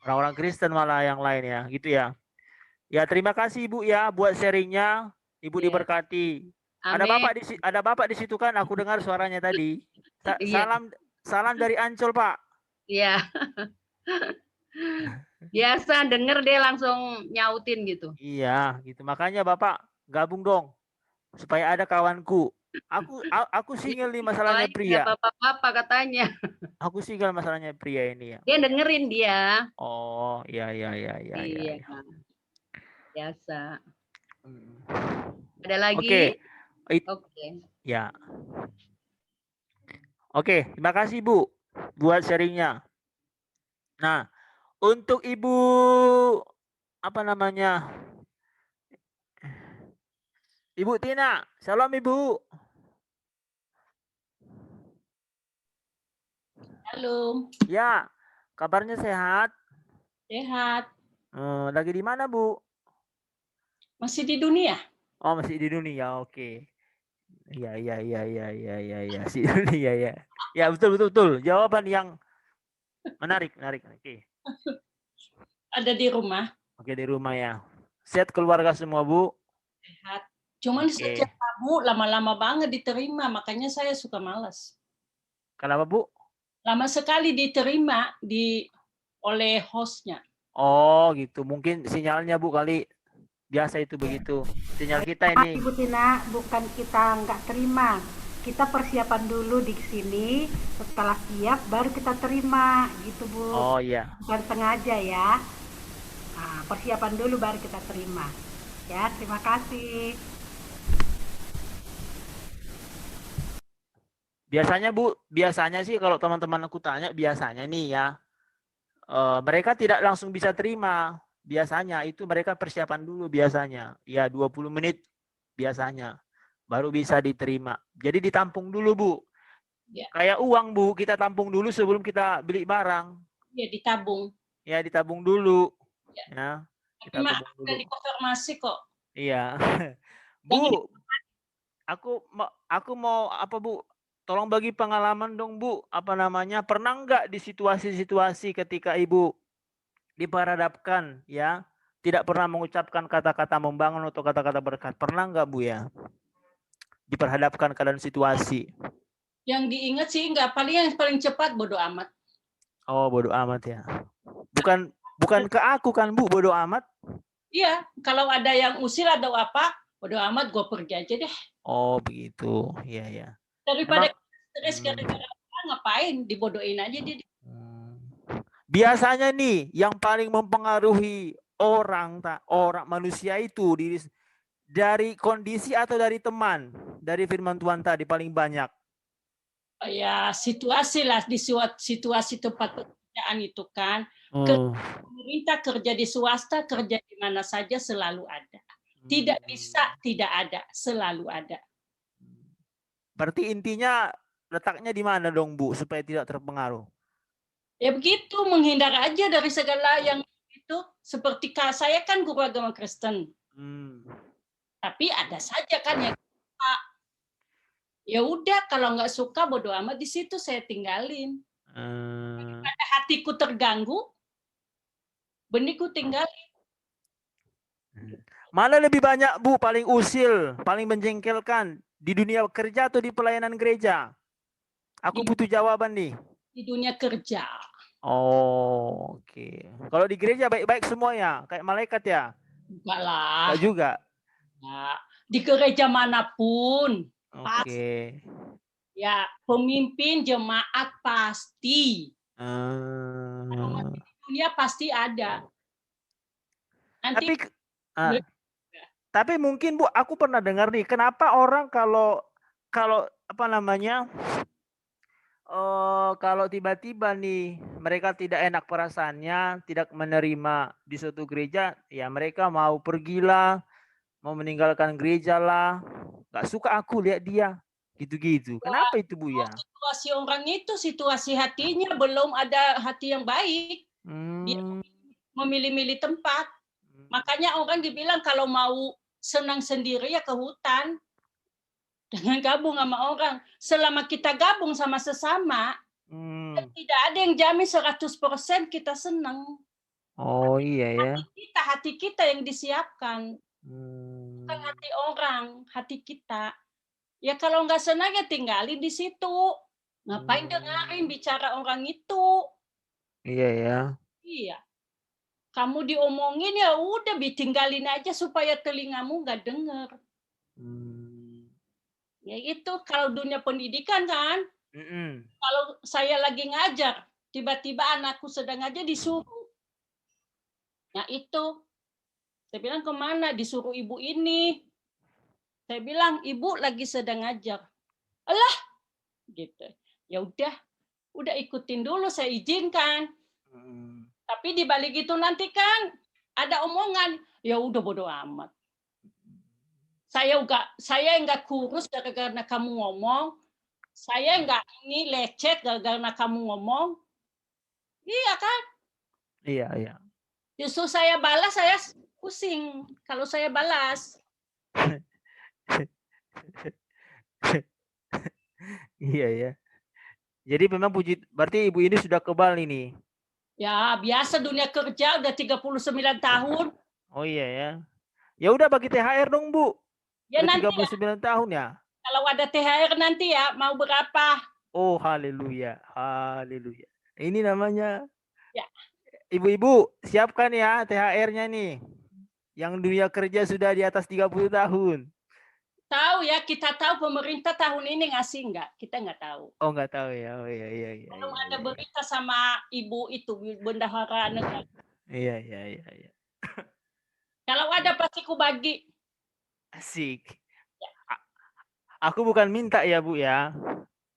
Orang-orang Kristen malah yang lain ya, gitu ya. Ya terima kasih Ibu ya buat sharingnya. Ibu Iya. diberkati. Ada Amin. Bapak di situ kan? Aku dengar suaranya tadi. Iya, Salam dari Ancol Pak. iya. Biasa denger dia langsung nyautin gitu. Iya, gitu. Makanya Bapak gabung dong supaya ada kawanku. Aku single nih masalahnya Soalnya nggak pria. bapak-bapak katanya. Aku single masalahnya pria ini ya. Dia dengerin dia. Oh, iya iya iya iya iya. Iya, Iya. biasa. Hmm. Ada lagi? Oke. Oke. Ya. Oke, terima kasih Bu buat sharingnya. Nah, untuk Ibu apa namanya? Ibu Tina, salam Ibu. Halo, Ya, kabarnya sehat? sehat. Lagi di mana Bu? Masih di dunia? Oh, masih di dunia. Oke. Iya iya iya iya iya iya iya si dunia ya. Ya betul betul betul. Jawaban yang menarik menarik. Oke. Ada di rumah? Oke di rumah ya. Sehat keluarga semua Bu? Sehat. Cuman Oke. setiap Rabu lama-lama banget diterima, makanya saya suka malas. Kenapa Bu? Lama sekali diterima oleh hostnya. Oh gitu. Mungkin sinyalnya Bu kali. Biasa itu begitu. Sinyal kita ini. Ibu Tina, bukan kita nggak terima. Kita persiapan dulu di sini, setelah siap baru kita terima, gitu Bu. Oh iya. Bukan sengaja ya. Nah, persiapan dulu baru kita terima. Ya, terima kasih. Biasanya Bu, biasanya sih kalau teman-teman aku tanya biasanya nih ya. Mereka tidak langsung bisa terima. Biasanya itu mereka persiapan dulu biasanya. Ya 20 menit biasanya. Baru bisa diterima. Jadi ditampung dulu Bu. Ya. Kayak uang Bu, kita tampung dulu sebelum kita beli barang. Ya, ditabung. Ya ditabung dulu. Ya. Ya, Tapi Mak, udah dikonfirmasi kok. Iya. Bu, aku mau apa Bu? Tolong bagi pengalaman dong Bu. Apa namanya? Pernah nggak di situasi-situasi ketika Ibu diperhadapkan ya tidak pernah mengucapkan kata-kata membangun atau kata-kata berkat, pernah nggak Bu ya diperhadapkan keadaan situasi? Yang diingat sih nggak, yang paling cepat bodo amat. Oh bodo amat ya, bukan ke aku kan Bu, bodo amat? Iya, kalau ada yang usir atau apa bodo amat, gue pergi aja deh. Oh begitu, iya ya. Daripada stres gara-gara ngapain, dibodohin aja dia. Biasanya nih yang paling mempengaruhi orang manusia itu dari kondisi atau dari teman, dari firman Tuhan tadi paling banyak. Ya situasi lah, di situasi tempat pekerjaan itu kan. Pemerintah kerja di swasta, kerja di mana saja selalu ada. Tidak bisa tidak ada, selalu ada. Berarti intinya letaknya di mana dong Bu supaya tidak terpengaruh? Ya begitu, menghindar aja dari segala yang itu itu seperti saya kan guru agama Kristen, Hmm. tapi ada saja kan yang suka. Ya udah kalau nggak suka bodo amat, di situ saya tinggalin. Ada hatiku terganggu, benihku tinggalin. Mana lebih banyak Bu paling usil, paling menjengkelkan di dunia kerja atau di pelayanan gereja? Aku butuh jawaban nih. Di dunia kerja. Oh, oke. Kalau di gereja baik-baik semua ya, kayak malaikat ya? Enggak lah. Enggak juga. Nah, di gereja manapun, Oke. ya pemimpin jemaat pasti. Dunia pasti ada. Nanti tapi mungkin Bu, aku pernah dengar nih, kenapa orang kalau apa namanya, kalau tiba-tiba nih mereka tidak enak perasaannya, tidak menerima di suatu gereja, ya mereka mau pergilah, mau meninggalkan gereja lah, nggak suka aku lihat dia, gitu-gitu. Kenapa itu Bu ya? Situasi orang itu, situasi hatinya belum ada hati yang baik. Dia memilih-milih tempat. Makanya orang dibilang kalau mau senang sendiri ya ke hutan. Jangan gabung sama orang. Selama kita gabung sama sesama, tidak ada yang jamin 100% kita senang. Oh iya ya. Hati kita yang disiapkan. Bukan hati orang, hati kita. Ya kalau nggak senang ya tinggalin di situ. Ngapain dengerin bicara orang itu? Iya ya. Iya. Kamu diomongin ya udah ditinggalin aja supaya telingamu nggak denger. Ya itu kalau dunia pendidikan kan. Kalau saya lagi ngajar, tiba-tiba anakku sedang aja disuruh. Ya itu. Saya bilang kemana? Disuruh ibu ini. Saya bilang ibu lagi sedang ngajar. Alah, gitu. Ya udah ikutin dulu, saya izinkan. Tapi di balik itu nanti kan ada omongan, ya udah bodo amat. Saya enggak kurus gara-gara kamu ngomong. Saya enggak ini lecet gara-gara kamu ngomong. Iya kan? Iya, iya. Justru saya balas, saya pusing kalau saya balas. Iya ya. Jadi memang berarti ibu ini sudah kebal ini. Ya, biasa dunia kerja udah 39 tahun. Oh iya ya. Ya udah bagi THR dong, Bu. Ya udah nanti 39 tahun ya. Kalau ada THR nanti ya, mau berapa? Oh, haleluya. Haleluya. Ini namanya ya. Ibu-ibu, siapkan ya THR-nya nih. Yang dunia kerja sudah di atas 30 tahun. Tahu ya, kita tahu pemerintah tahun ini ngasih enggak? Kita nggak tahu. Oh, nggak tahu ya. Oh iya iya iya. Belum ada berita sama ibu itu, bendahara negara. Iya iya iya iya. Kalau ada pasti ku bagi. Asik. Ya. Aku bukan minta ya, Bu ya.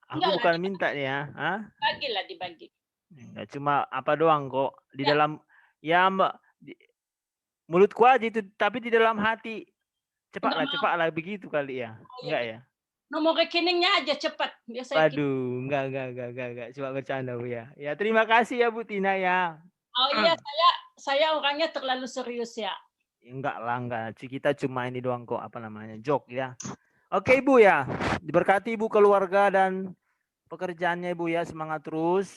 Aku Enggak bukan lah, minta ya. Hah? Bagilah dibagi. Nggak cuma apa doang kok. Di dalam ya Mbak, mulutku aja itu, tapi di dalam hati cepatlah begitu kali ya. Enggak ya? Nomor rekeningnya aja cepat. Biasanya Waduh, enggak. Cuma bercanda Bu ya. Ya terima kasih ya Bu Tina ya. Oh iya, saya orangnya terlalu serius ya. Enggak lah, enggak. Kita cuma ini doang kok, apa namanya, joke ya. Oke Ibu ya, diberkati Ibu keluarga dan pekerjaannya Ibu ya, semangat terus.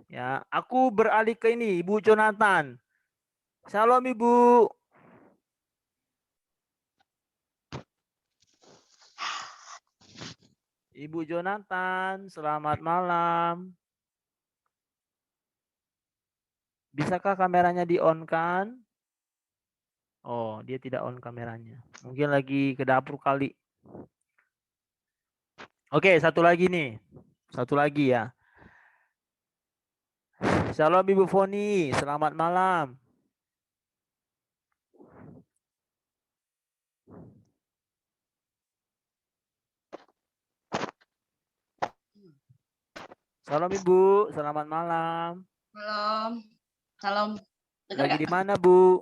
Ya, aku beralih ke ini, Ibu Jonathan. Shalom Ibu. Ibu Jonathan, selamat malam. Bisakah kameranya di-on-kan? Oh, dia tidak on kameranya. Mungkin lagi ke dapur kali. Oke, satu lagi nih. Satu lagi ya. Shalom Ibu Foni, selamat malam. Shalom Ibu, selamat malam. Salam. Lagi di mana Bu?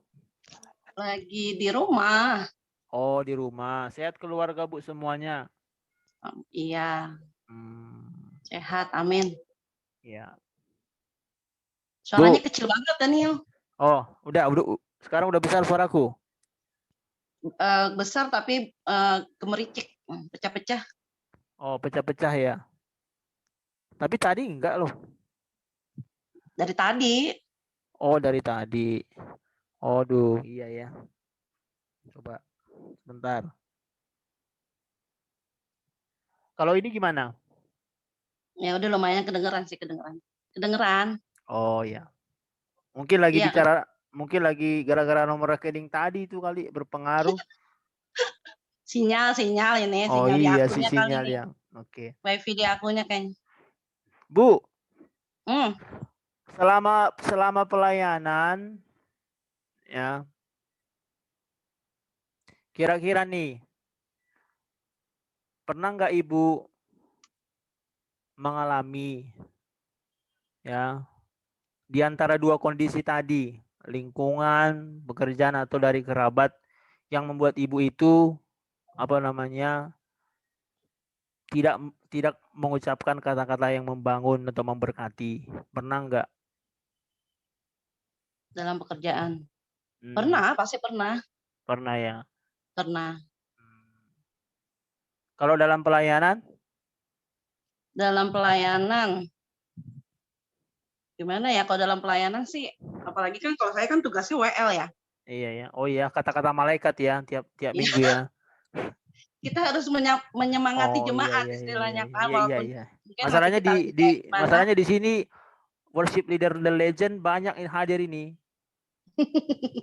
Lagi di rumah. Oh, di rumah. Sehat keluarga Bu semuanya? Iya. Sehat, amin. Iya. Suaranya kecil banget Daniel. Oh, udah sekarang udah besar suaraku. Besar tapi gemericik, pecah-pecah. Oh, pecah-pecah ya. Tapi tadi enggak loh. Dari tadi. Oh, dari tadi. Aduh, iya ya. Coba sebentar. Kalau ini gimana? Ya udah lumayan kedengeran sih, kedengeran. Oh ya. Mungkin lagi Iya, bicara, mungkin lagi gara-gara nomor rekening tadi itu kali berpengaruh. sinyal ini, Oh sinyal di iya, akunnya kali sinyal nih. yang. Oke. WiFi di akunnya kayaknya. Bu, Hmm, selama pelayanan ya, kira-kira nih pernah nggak Ibu mengalami ya di antara dua kondisi tadi, lingkungan, pekerjaan atau dari kerabat yang membuat Ibu itu apa namanya tidak mengucapkan kata-kata yang membangun atau memberkati. Pernah nggak? dalam pekerjaan. Hmm, Pernah, pasti pernah. pernah ya. Pernah. Kalau dalam pelayanan? Dalam pelayanan, gimana ya? Kalau dalam pelayanan sih, apalagi kan kalau saya kan tugasnya WL ya. Iya ya. Oh iya, kata-kata malaikat ya tiap Iya. minggu ya. Kita harus menyemangati Oh jemaat iya istilahnya kan, iya walaupun iya. mungkin hati Masalahnya kita lagi kayak gimana. masalahnya di sini worship leader the legend banyak yang hadir ini.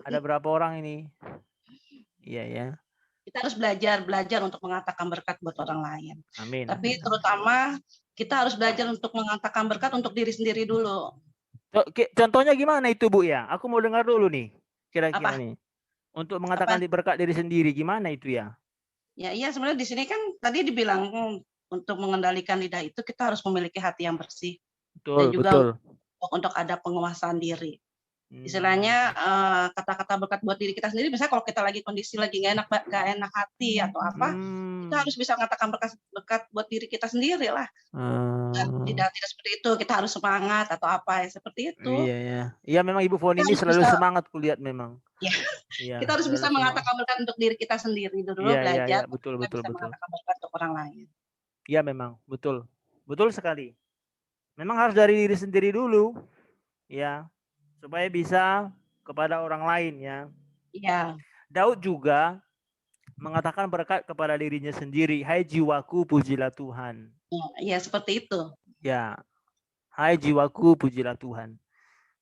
Ada berapa orang ini? Iya ya. Kita harus belajar untuk mengatakan berkat buat orang lain. Amin. Tapi terutama kita harus belajar untuk mengatakan berkat untuk diri sendiri dulu. Contohnya gimana itu Bu ya? Aku mau dengar dulu nih. Kira-kira Apa? nih. Untuk mengatakan berkat diri sendiri gimana itu ya? Ya iya, sebenarnya di sini kan tadi dibilang untuk mengendalikan lidah itu kita harus memiliki hati yang bersih. Betul, Dan juga betul. untuk ada penguasaan diri. Istilahnya kata-kata berkat buat diri kita sendiri, misalnya kalau kita lagi kondisi lagi nggak enak hati atau apa, kita harus bisa mengatakan berkat buat diri kita sendiri lah. Tidak seperti itu, kita harus semangat atau apa ya seperti itu. Iya ya. Iya memang Ibu Foni ini selalu semangat kulihat memang. Ya. Iya, kita harus bisa mengatakan berkat untuk diri kita sendiri dulu, belajar. Iya, betul. Mengatakan berkat untuk orang lain. Iya memang, betul. Betul sekali. Memang harus dari diri sendiri dulu. Ya. Supaya bisa kepada orang lain ya. Iya. Daud juga mengatakan berkat kepada dirinya sendiri. Hai jiwaku, pujilah Tuhan. Iya, seperti itu. Ya. Hai jiwaku, pujilah Tuhan.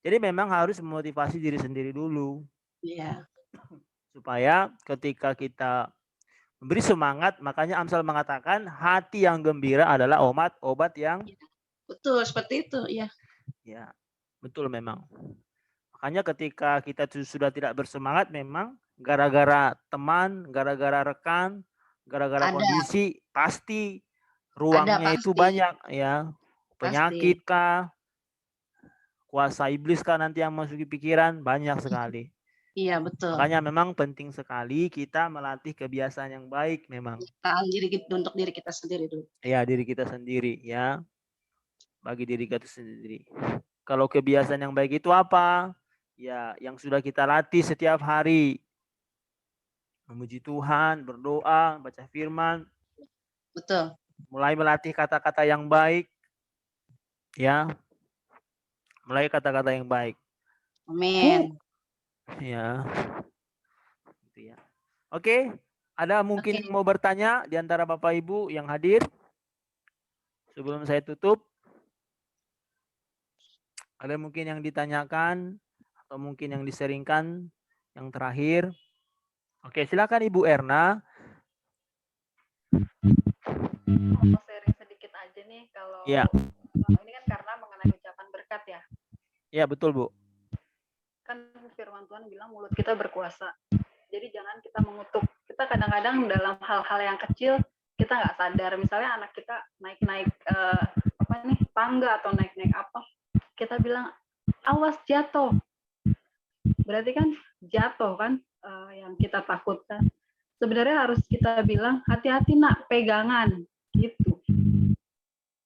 Jadi memang harus memotivasi diri sendiri dulu. Iya. Supaya ketika kita memberi semangat, makanya Amsal mengatakan hati yang gembira adalah obat yang betul, seperti itu, ya. Ya, betul memang. Makanya ketika kita sudah tidak bersemangat memang gara-gara teman, gara-gara rekan, gara-gara kondisi pasti ruangnya itu banyak ya. Penyakit kah? Kuasa iblis kah nanti yang masuk di pikiran banyak sekali. Iya, betul. Makanya memang penting sekali kita melatih kebiasaan yang baik memang. Untuk diri kita sendiri dulu. Ya, diri kita sendiri ya. Bagi diri kita sendiri. Kalau kebiasaan yang baik itu apa? Ya, yang sudah kita latih setiap hari. Memuji Tuhan, berdoa, baca firman. Betul. Mulai melatih kata-kata yang baik. Ya. Mulai kata-kata yang baik. Amin. Ya. Gitu ya. Oke, ada mungkin yang mau bertanya di antara Bapak Ibu yang hadir? Sebelum saya tutup. Ada mungkin yang ditanyakan atau mungkin yang diseringkan yang terakhir. Oke, silakan Ibu Erna. Mau sharing sedikit aja nih kalau ini kan karena mengenai ucapan berkat ya. Iya, betul, Bu. Kan firman Tuhan bilang mulut kita berkuasa. Jadi jangan kita mengutuk. Kita kadang-kadang dalam hal-hal yang kecil kita nggak sadar. Misalnya anak kita naik-naik tangga atau naik-naik apa, kita bilang awas jatuh. Berarti kan jatuh kan yang kita takutkan. Sebenarnya harus kita bilang hati-hati nak, pegangan gitu.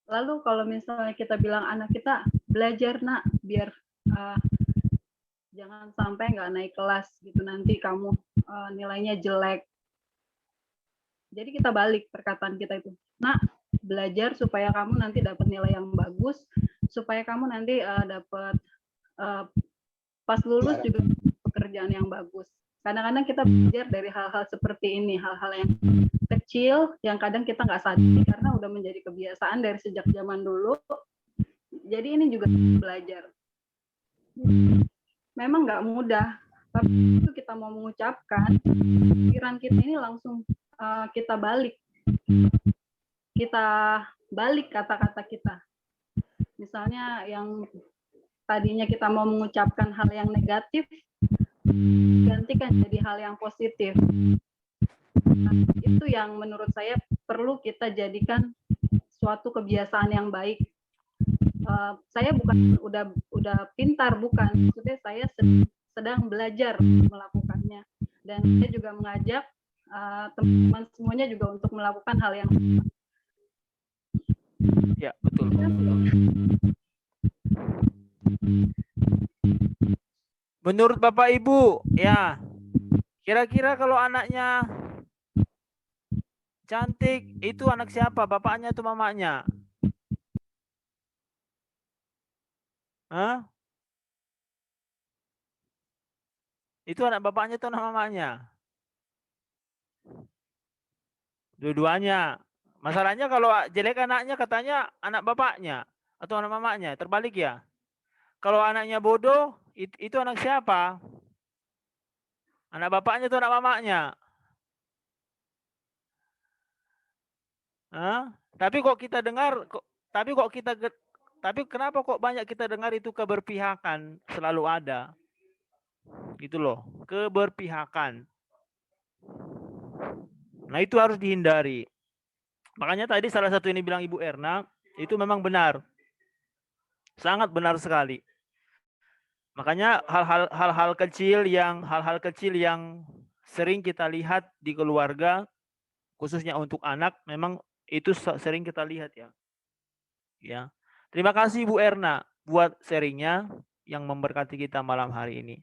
Lalu kalau misalnya kita bilang anak kita belajar nak, biar Jangan sampai nggak naik kelas gitu, nanti kamu nilainya jelek. Jadi kita balik perkataan kita itu. Nah, belajar supaya kamu nanti dapat nilai yang bagus, supaya kamu nanti dapat pas lulus juga pekerjaan yang bagus. Kadang-kadang kita belajar dari hal-hal seperti ini, hal-hal yang kecil yang kadang kita nggak sadari karena udah menjadi kebiasaan dari sejak zaman dulu. Jadi ini juga belajar. Memang nggak mudah, tapi itu kita mau mengucapkan, pikiran kita ini langsung kita balik kata-kata kita. Misalnya yang tadinya kita mau mengucapkan hal yang negatif, gantikan jadi hal yang positif. Nah, itu yang menurut saya perlu kita jadikan suatu kebiasaan yang baik. Saya bukan udah pintar, bukan. Maksudnya saya sedang belajar melakukannya. Dan saya juga mengajak teman-teman semuanya juga untuk melakukan hal yang sama. Ya, betul. Menurut Bapak Ibu, ya, kira-kira kalau anaknya cantik, itu anak siapa? Bapaknya atau mamanya? Hah? Itu anak bapaknya atau anak mamanya? Dua-duanya. Masalahnya kalau jelek anaknya katanya anak bapaknya atau anak mamanya. Terbalik ya. Kalau anaknya bodoh, itu anak siapa? Anak bapaknya atau anak mamanya? Hah? Tapi kenapa kok banyak kita dengar itu keberpihakan selalu ada? Gitu loh, keberpihakan. Nah, itu harus dihindari. Makanya tadi salah satu ini bilang Ibu Erna, itu memang benar. Sangat benar sekali. Makanya hal-hal kecil yang sering kita lihat di keluarga, khususnya untuk anak, memang itu sering kita lihat ya. Ya. Terima kasih Bu Erna buat sharingnya yang memberkati kita malam hari ini.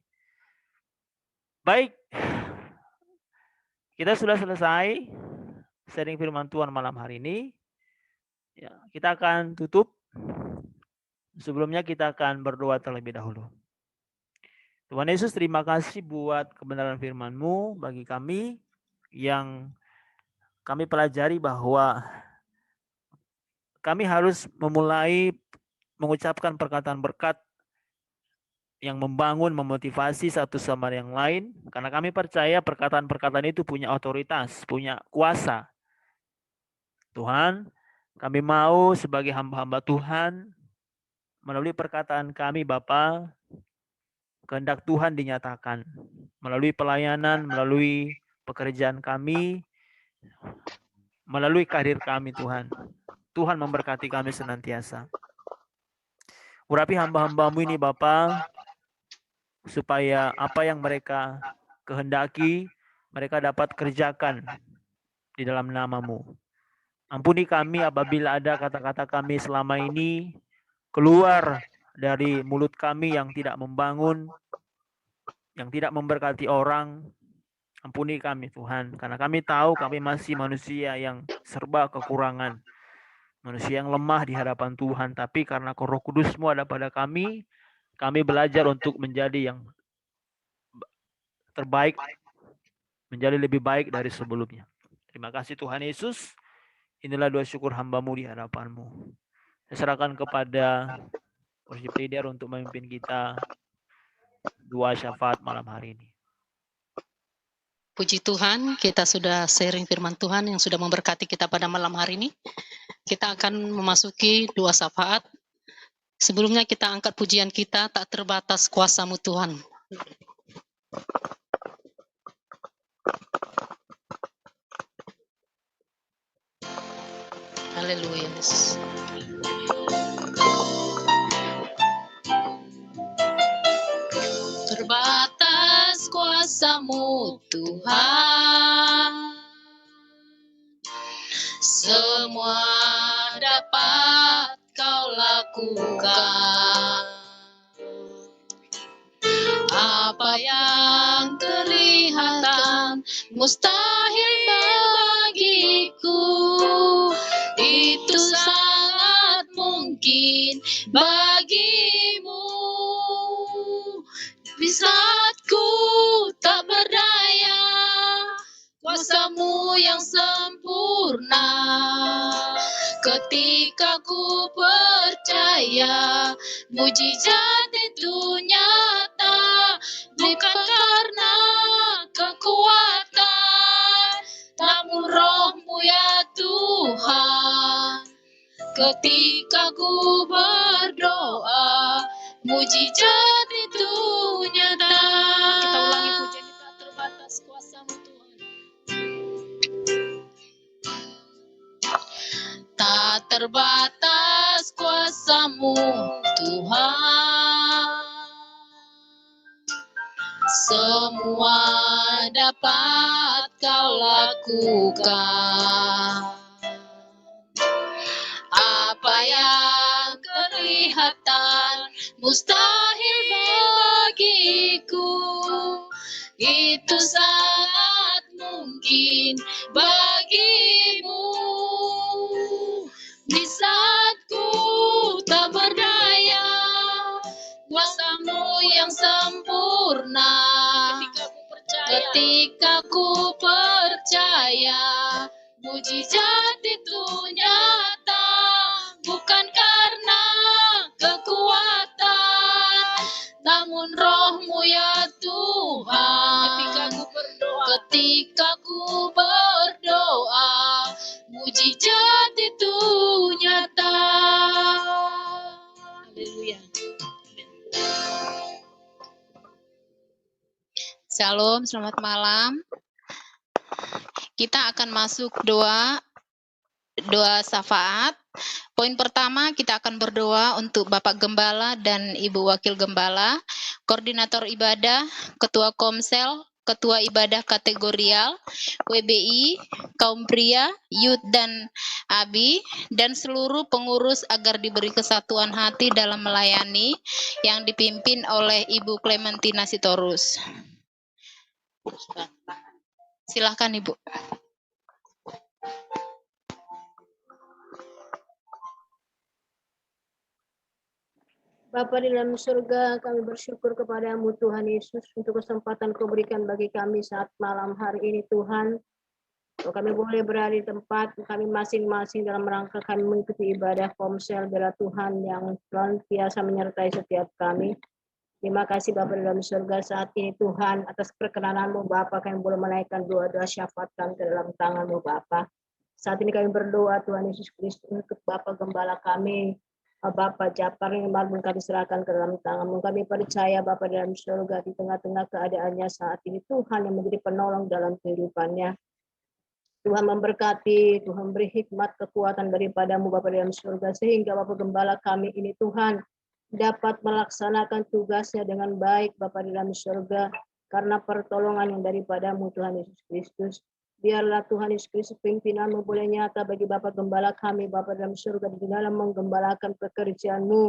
Baik, kita sudah selesai sharing firman Tuhan malam hari ini. Ya, kita akan tutup. Sebelumnya kita akan berdoa terlebih dahulu. Tuhan Yesus, terima kasih buat kebenaran firman-Mu bagi kami yang kami pelajari bahwa kami harus memulai mengucapkan perkataan berkat yang membangun, memotivasi satu sama yang lain. Karena kami percaya perkataan-perkataan itu punya otoritas, punya kuasa. Tuhan, kami mau sebagai hamba-hamba Tuhan, melalui perkataan kami Bapa, kehendak Tuhan dinyatakan. Melalui pelayanan, melalui pekerjaan kami, melalui karir kami Tuhan. Tuhan memberkati kami senantiasa. Urapi hamba-hamba-Mu ini Bapa, supaya apa yang mereka kehendaki, mereka dapat kerjakan di dalam nama-Mu. Ampuni kami apabila ada kata-kata kami selama ini keluar dari mulut kami yang tidak membangun, yang tidak memberkati orang. Ampuni kami Tuhan, karena kami tahu kami masih manusia yang serba kekurangan. Manusia yang lemah di hadapan Tuhan, tapi karena Roh Kudus-Mu ada pada kami belajar untuk menjadi yang terbaik, menjadi lebih baik dari sebelumnya. Terima kasih Tuhan Yesus. Inilah doa syukur hamba-Mu di hadapan-Mu. Saya serahkan kepada worship leader untuk memimpin kita doa syafaat malam hari ini. Puji Tuhan, kita sudah sharing firman Tuhan yang sudah memberkati kita pada malam hari ini. Kita akan memasuki doa syafaat. Sebelumnya kita angkat pujian kita, tak terbatas kuasa-Mu Tuhan. Haleluya. Terbatas kuasa-Mu Tuhan, semua dapat Kau lakukan. Apa yang kelihatan mustahil bagiku, itu sangat mungkin bagimu. Di saat ku tak berdaya, kuasa-Mu yang sempurna. Ketika ku percaya, mujizat itu nyata, bukan karena kekuatan, namun Roh-Mu ya Tuhan. Ketika ku berdoa, mujizat itu nyata. Kita ulangi pujian kita, terbatas kuasa-Mu Tuhan. Tak terbatas kuasa-Mu Tuhan, semua dapat Kau lakukan. Apa yang kelihatan mustahil bagiku, itu sangat mungkin bagimu. Di saat ku tak berdaya, kuasa-Mu yang sempurna. Ketika ku percaya, mujizat itu nyata, bukan karena kekuatan, namun Roh-Mu ya Tuhan. Ketika ku berdoa, mujizat itu nyata. Haleluya. Shalom, selamat malam. Kita akan masuk doa syafaat. Poin pertama, kita akan berdoa untuk Bapak Gembala dan Ibu Wakil Gembala, Koordinator Ibadah, Ketua Komsel, Ketua Ibadah Kategorial, WBI, Kaum Pria, Youth dan Abi, dan seluruh pengurus agar diberi kesatuan hati dalam melayani yang dipimpin oleh Ibu Clementina Sitorus. Silahkan Ibu. Bapa di dalam surga, kami bersyukur kepada-Mu Tuhan Yesus untuk kesempatan Kau berikan bagi kami saat malam hari ini Tuhan. Kami boleh berada di tempat kami masing-masing dalam rangka kami mengikuti ibadah Komsel Bela Tuhan yang senantiasa menyertai setiap kami. Terima kasih Bapa di dalam surga saat ini Tuhan atas perkenanan-Mu Bapa, kami boleh menaikkan doa-doa syafaat kami ke dalam tangan-Mu Bapa. Saat ini kami berdoa Tuhan Yesus Kristus untuk Bapak Gembala kami, Bapak Japar yang kemarin kami serahkan ke dalam tangan-Mu. Kami percaya Bapak dalam surga di tengah-tengah keadaannya saat ini Tuhan yang menjadi penolong dalam kehidupannya. Tuhan memberkati, Tuhan beri hikmat kekuatan daripada-Mu Bapak dalam surga, sehingga Bapak Gembala kami ini Tuhan dapat melaksanakan tugasnya dengan baik Bapak dalam surga, karena pertolongan yang daripada-Mu Tuhan Yesus Kristus. Biarlah Tuhan Yesus Kristus pimpinan-Mu boleh nyata bagi Bapak Gembala kami Bapak dalam surga di dalam menggembalakan pekerjaan-Mu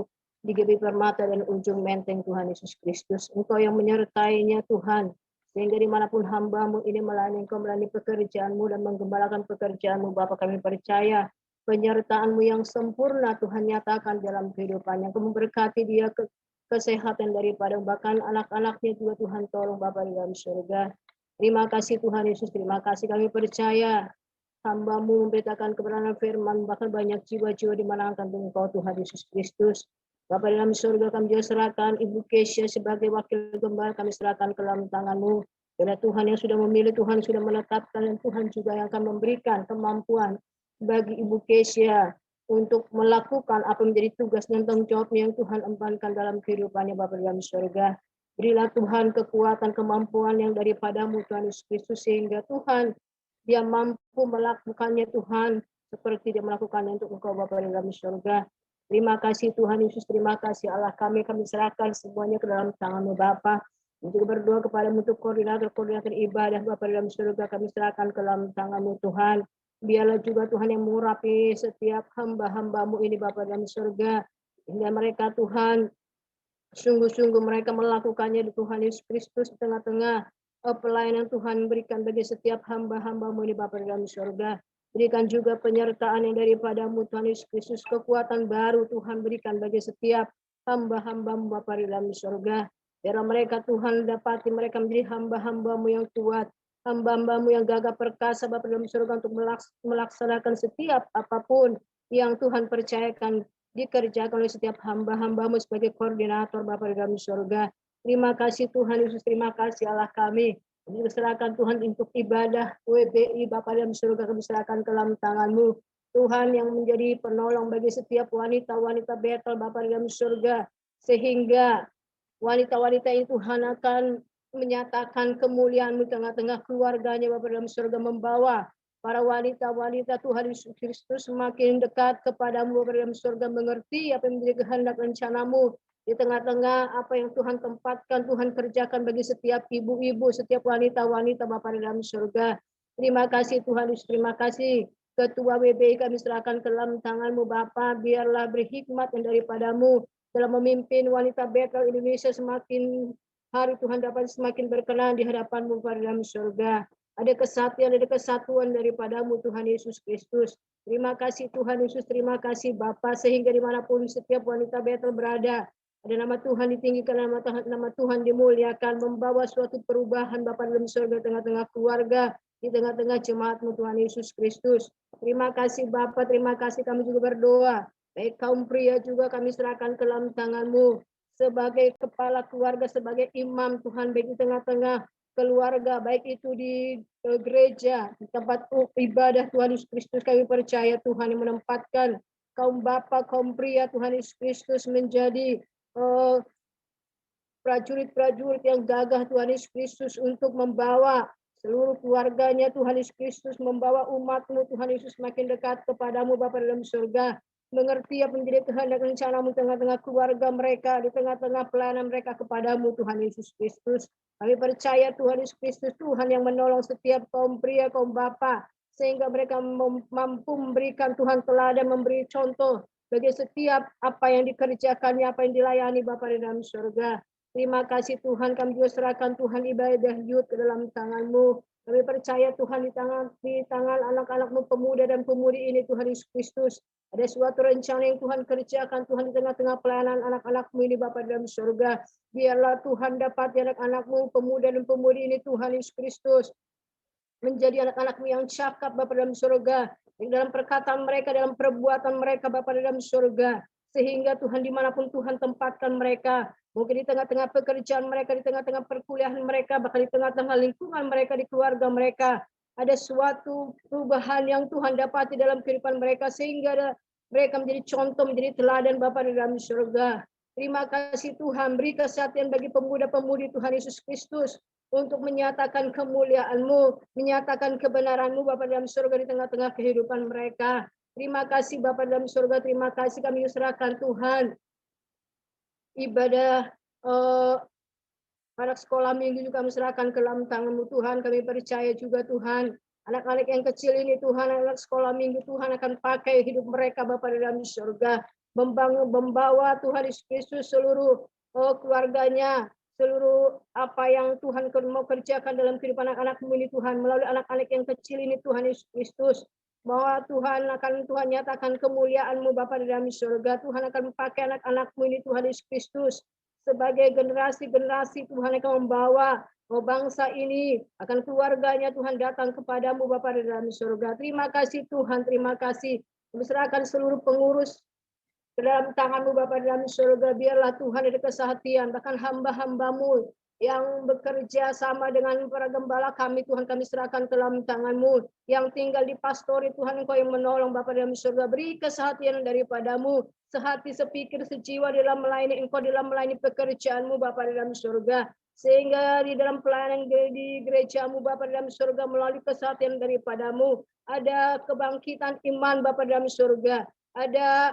di GBI Permata dan Ujung Menteng Tuhan Yesus Kristus. Engkau yang menyertainya Tuhan, sehingga dimanapun hamba-Mu ini melayani Engkau melayani pekerjaan-Mu dan menggembalakan pekerjaan-Mu Bapak, kami percaya penyertaan-Mu yang sempurna Tuhan nyatakan dalam kehidupannya. Engkau memberkati dia kesehatan daripada bahkan anak-anaknya juga Tuhan tolong Bapak di dalam surga. Terima kasih Tuhan Yesus, terima kasih kami percaya hamba-Mu memberitakan kebenaran firman, bahkan banyak jiwa-jiwa dimenangkan dengan Engkau Tuhan Yesus Kristus. Bapak dalam surga kami juga serahkan Ibu Kesia sebagai wakil gembala, kami serahkan ke dalam tangan-Mu. Karena Tuhan yang sudah memilih, Tuhan sudah menetapkan, dan Tuhan juga yang akan memberikan kemampuan bagi Ibu Kesia untuk melakukan apa menjadi tugas dan tanggung jawabnya yang Tuhan embankan dalam kehidupannya Bapak dalam surga. Berilah Tuhan kekuatan, kemampuan yang daripada-Mu Tuhan Yesus Kristus, sehingga Tuhan dia mampu melakukannya Tuhan seperti dia melakukannya untuk Engkau Bapa di dalam surga. Terima kasih Tuhan Yesus, terima kasih Allah kami serahkan semuanya ke dalam tangan-Mu Bapa. Untuk berdoa kepada-Mu untuk koordinator ibadah Bapa di dalam surga, kami serahkan ke dalam tangan-Mu Tuhan. Biarlah juga Tuhan yang mengurapi setiap hamba-hamba-Mu ini Bapa dalam surga, hingga mereka Tuhan Sungguh-sungguh mereka melakukannya di Tuhan Yesus Kristus di tengah-tengah pelayanan Tuhan berikan bagi setiap hamba-hamba-Mu di Bapa di dalam surga. Berikan juga penyertaan yang daripada-Mu Tuhan Yesus Kristus, kekuatan baru Tuhan berikan bagi setiap hamba-hamba-Mu Bapa di dalam surga. Biar mereka Tuhan dapati mereka menjadi hamba-hamba-Mu yang kuat, hamba-hamba-Mu yang gagah perkasa Bapa di dalam surga untuk melaksanakan setiap apapun yang Tuhan percayakan dikerjakan oleh setiap hamba-hamba-Mu sebagai koordinator Bapa di dalam surga. Terima kasih Tuhan Yesus, terima kasih Allah kami. Kami serahkan Tuhan untuk ibadah WBI Bapa dalam surga, kami serahkan ke dalam tangan-Mu. Tuhan yang menjadi penolong bagi setiap wanita-wanita Bethel Bapa dalam surga. Sehingga wanita-wanita ini Tuhan akan menyatakan kemuliaan-Mu tengah-tengah keluarganya Bapa dalam surga, membawa para wanita-wanita Tuhan Yesus Kristus semakin dekat kepadamu Bapa dalam surga, mengerti apa yang menjadi kehendak rencana-Mu di tengah-tengah apa yang Tuhan tempatkan, Tuhan kerjakan bagi setiap ibu-ibu, setiap wanita-wanita Bapa di dalam surga. Terima kasih Tuhan Yesus, terima kasih. Ketua WBI kami serahkan ke dalam tangan-Mu Bapa, biarlah berhikmat yang daripada-Mu dalam memimpin wanita Bethel Indonesia semakin hari Tuhan dapat semakin berkenan di hadapan-Mu Bapa di dalam surga. Ada kesatuan daripada-Mu Tuhan Yesus Kristus. Terima kasih Tuhan Yesus, terima kasih Bapa, sehingga dimanapun setiap wanita Bethel berada, ada nama Tuhan ditinggikan, nama Tuhan dimuliakan, membawa suatu perubahan Bapa dalam surga, tengah-tengah keluarga, di tengah-tengah jemaat-Mu Tuhan Yesus Kristus. Terima kasih Bapa, terima kasih kami juga berdoa. Baik kaum pria juga kami serahkan ke dalam tangan-Mu. Sebagai kepala keluarga, sebagai imam Tuhan, baik di tengah-tengah keluarga, baik itu di gereja, di tempat ibadah Tuhan Yesus Kristus, kami percaya Tuhan yang menempatkan kaum bapa, kaum pria Tuhan Yesus Kristus menjadi prajurit-prajurit yang gagah Tuhan Yesus Kristus untuk membawa seluruh keluarganya Tuhan Yesus Kristus, membawa umat-Mu Tuhan Yesus makin dekat kepadamu Bapa dalam surga, mengerti apa menjadi kehendak rencana-Mu tengah-tengah keluarga mereka, di tengah-tengah pelayanan mereka kepadamu Tuhan Yesus Kristus. Kami percaya Tuhan Yesus Kristus Tuhan yang menolong setiap kaum pria, kaum bapa, sehingga mereka mampu memberikan Tuhan teladan, memberi contoh bagi setiap apa yang dikerjakannya, apa yang dilayani Bapa di dalam surga. Terima kasih Tuhan, kami juga serahkan Tuhan ibadah youth ke dalam tangan-Mu. Kami percaya Tuhan di tangan anak-anak-Mu pemuda dan pemudi ini Tuhan Yesus Kristus. Ada suatu rencana yang Tuhan kerjakan Tuhan di tengah-tengah pelayanan anak-anak-Mu ini Bapa di dalam surga. Biarlah Tuhan dapat anak-anak-Mu pemuda dan pemudi ini Tuhan Yesus Kristus menjadi anak-anak-Mu yang cakap Bapa dalam surga, dalam perkataan mereka, dalam perbuatan mereka Bapa dalam surga, sehingga Tuhan dimanapun Tuhan tempatkan mereka, mungkin di tengah-tengah pekerjaan mereka, di tengah-tengah perkuliahan mereka, bahkan di tengah-tengah lingkungan mereka, di keluarga mereka, ada suatu perubahan yang Tuhan dapati dalam kehidupan mereka, sehingga mereka menjadi contoh, menjadi teladan Bapa di dalam surga. Terima kasih Tuhan, beri kesehatan bagi pemuda-pemudi Tuhan Yesus Kristus untuk menyatakan kemuliaan-Mu, menyatakan kebenaran-Mu Bapa dalam surga di tengah-tengah kehidupan mereka. Terima kasih Bapa dalam surga, terima kasih kami serahkan Tuhan ibadah anak sekolah minggu juga kami serahkan ke dalam tangan-Mu Tuhan. Kami percaya juga Tuhan, anak-anak yang kecil ini Tuhan, anak sekolah minggu Tuhan akan pakai hidup mereka Bapa di dalam surga, membawa Tuhan Yesus Kristus seluruh keluarganya, seluruh apa yang Tuhan mau kerjakan dalam kehidupan anak-anak-Mu ini Tuhan, melalui anak-anak yang kecil ini Tuhan Yesus Kristus, bahwa Tuhan akan Tuhan nyatakan kemuliaan-Mu Bapa di dalam surga. Tuhan akan pakai anak-anak-Mu ini Tuhan Yesus Kristus sebagai generasi-generasi Tuhan akan membawa bangsa ini, akan keluarganya Tuhan datang kepadamu Bapa di dalam surga. Terima kasih Tuhan, terima kasih. Kami serahkan seluruh pengurus ke dalam tangan-Mu Bapa di dalam surga. Biarlah Tuhan ada kesehatan, bahkan hamba-hamba-Mu yang bekerja sama dengan para gembala kami Tuhan, kami serahkan ke dalam tangan-Mu. Yang tinggal di pastori Tuhan, Engkau yang menolong Bapa dalam surga. Beri kesehatan daripada-Mu, sehati, sepikir, sejiwa dalam melayani Engkau, dalam melayani pekerjaan-Mu Bapa dalam surga. Sehingga di dalam pelayanan di gereja-Mu Bapa dalam surga, melalui kesehatan daripada-Mu, ada kebangkitan iman Bapa dalam surga. Ada